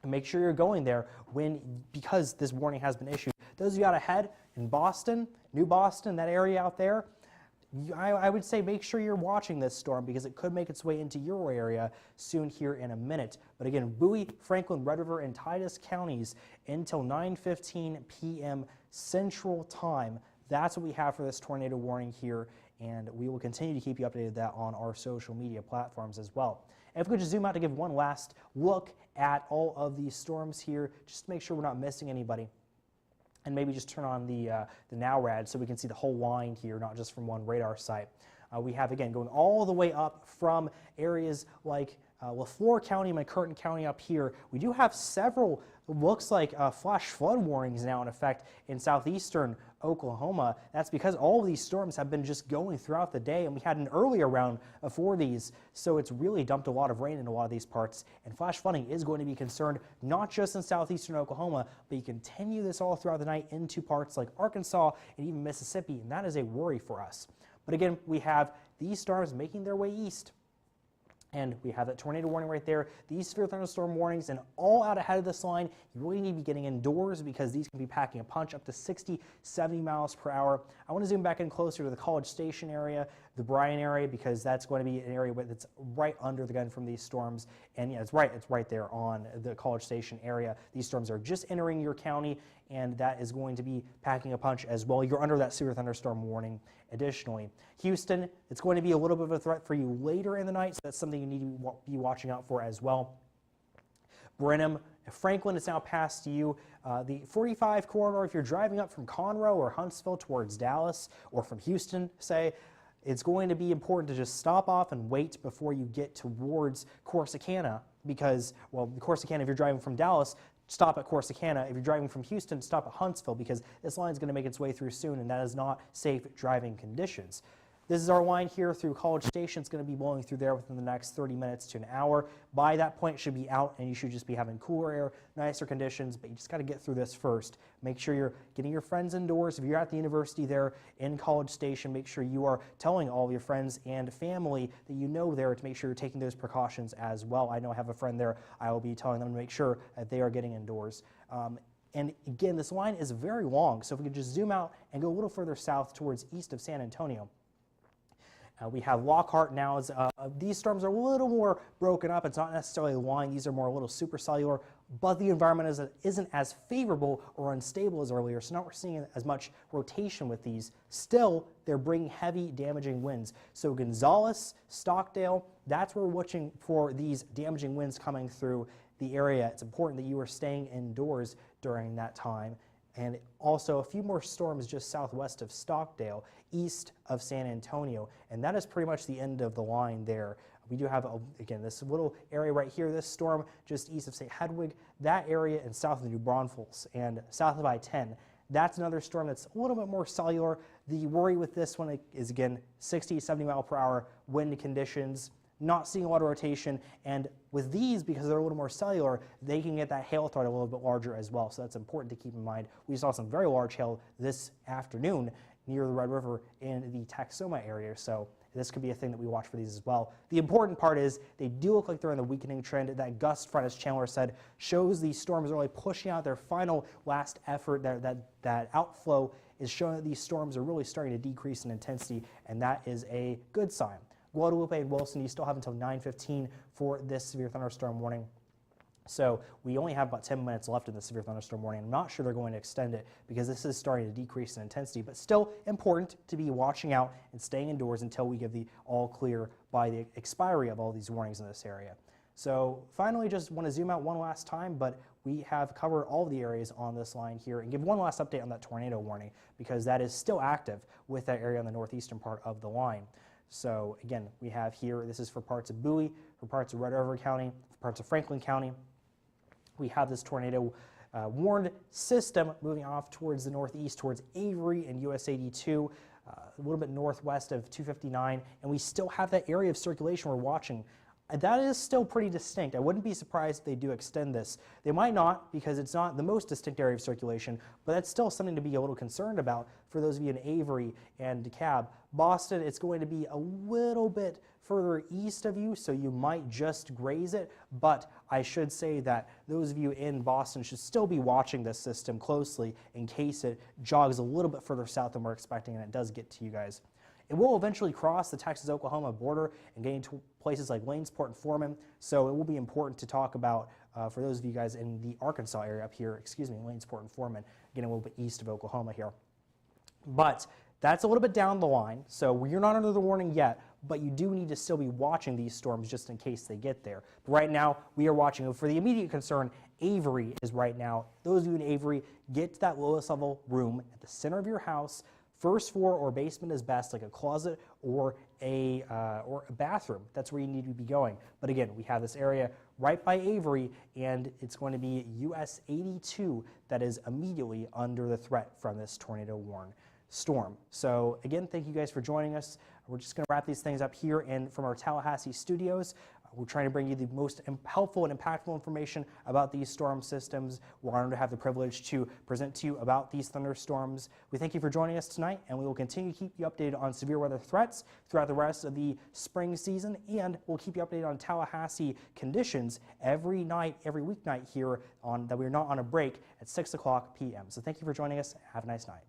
And make sure you're going there because this warning has been issued. Those of you out ahead in Boston, New Boston, that area out there, I would say make sure you're watching this storm because it could make its way into your area soon here in a minute. But again, Bowie, Franklin, Red River, and Titus counties until 9:15 p.m. Central Time. That's what we have for this tornado warning here and we will continue to keep you updated with that on our social media platforms as well. And if we could just zoom out to give one last look at all of these storms here, just to make sure we're not missing anybody. And maybe just turn on the NowRad so we can see the whole line here, not just from one radar site. We have, again, going all the way up from areas like LaFleur County and McCurtain County up here. We do have several, looks like flash flood warnings now in effect in southeastern Oklahoma. That's because all of these storms have been just going throughout the day, and we had an earlier round for these, so it's really dumped a lot of rain in a lot of these parts, and flash flooding is going to be concerned not just in southeastern Oklahoma, but you continue this all throughout the night into parts like Arkansas and even Mississippi, and that is a worry for us. But again, we have these storms making their way east. And we have that tornado warning right there, these severe thunderstorm warnings, and all out ahead of this line. You really need to be getting indoors because these can be packing a punch up to 60, 70 miles per hour. I want to zoom back in closer to the College Station area, the Bryan area, because that's going to be an area that's right under the gun from these storms. And yeah, it's right there on the College Station area. These storms are just entering your county, and that is going to be packing a punch as well. You're under that severe thunderstorm warning. Additionally, Houston, it's going to be a little bit of a threat for you later in the night, so that's something you need to be watching out for as well. Brenham, Franklin is now past you. The 45 corridor, if you're driving up from Conroe or Huntsville towards Dallas, or from Houston, say, it's going to be important to just stop off and wait before you get towards Corsicana because, well, Corsicana, if you're driving from Dallas, stop at Corsicana. If you're driving from Houston, stop at Huntsville because this line is going to make its way through soon, and that is not safe driving conditions. This is our line here through College Station. It's going to be blowing through there within the next 30 minutes to an hour. By that point, it should be out, and you should just be having cooler air, nicer conditions, but you just got to get through this first. Make sure you're getting your friends indoors. If you're at the university there in College Station, make sure you are telling all of your friends and family that you know there to make sure you're taking those precautions as well. I know I have a friend there. I will be telling them to make sure that they are getting indoors. And again, this line is very long, so if we could just zoom out and go a little further south towards east of San Antonio. We have Lockhart now. These storms are a little more broken up. It's not necessarily a line. These are more a little supercellular, but the environment isn't as favorable or unstable as earlier, so now we're seeing as much rotation with these. Still, they're bringing heavy, damaging winds. So Gonzales, Stockdale, that's where we're watching for these damaging winds coming through the area. It's important that you are staying indoors during that time. And also a few more storms just southwest of Stockdale, east of San Antonio, and that is pretty much the end of the line there. We do have, again, this little area right here, this storm just east of St. Hedwig, that area, and south of the New Braunfels and south of I-10. That's another storm that's a little bit more cellular. The worry with this one is, again, 60, 70 mile per hour wind conditions, not seeing a lot of rotation, and with these, because they're a little more cellular, they can get that hail threat a little bit larger as well, so that's important to keep in mind. We saw some very large hail this afternoon near the Red River in the Texoma area, so this could be a thing that we watch for these as well. The important part is they do look like they're in the weakening trend. That gust front, as Chandler said, shows these storms are really pushing out their final last effort. That outflow is showing that these storms are really starting to decrease in intensity, and that is a good sign. Guadalupe and Wilson, you still have until 9:15 for this severe thunderstorm warning. So we only have about 10 minutes left in the severe thunderstorm warning. I'm not sure they're going to extend it because this is starting to decrease in intensity, but still important to be watching out and staying indoors until we give the all clear by the expiry of all these warnings in this area. So finally, just want to zoom out one last time, but we have covered all of the areas on this line here and give one last update on that tornado warning because that is still active with that area on the northeastern part of the line. So again, we have here, this is for parts of Bowie, for parts of Red River County, for parts of Franklin County. We have this tornado warned system moving off towards the northeast, towards Avery and US 82, a little bit northwest of 259, and we still have that area of circulation we're watching. That is still pretty distinct. I wouldn't be surprised if they do extend this. They might not because it's not the most distinct area of circulation, but that's still something to be a little concerned about for those of you in Avery and DeKalb. Boston, it's going to be a little bit further east of you, so you might just graze it, but I should say that those of you in Boston should still be watching this system closely in case it jogs a little bit further south than we're expecting and it does get to you guys. It will eventually cross the Texas-Oklahoma border and get into places like Lanesport and Foreman, so it will be important to talk about for those of you guys in the Arkansas area up here, Lanesport and Foreman, getting a little bit east of Oklahoma here. But That's a little bit down the line, so you're not under the warning yet, but you do need to still be watching these storms just in case they get there. But right now, we are watching. For the immediate concern, Avery is right now. Those of you in Avery, get to that lowest level room at the center of your house. First floor or basement is best, like a closet or a bathroom. That's where you need to be going. But again, we have this area right by Avery, and it's going to be US 82 that is immediately under the threat from this tornado warn storm. So again, thank you guys for joining us. We're just going to wrap these things up here and from our Tallahassee studios. We're trying to bring you the most helpful and impactful information about these storm systems. We're honored to have the privilege to present to you about these thunderstorms. We thank you for joining us tonight, and we will continue to keep you updated on severe weather threats throughout the rest of the spring season, and we'll keep you updated on Tallahassee conditions every night, every weeknight here on that we're not on a break at 6 o'clock p.m. So thank you for joining us. Have a nice night.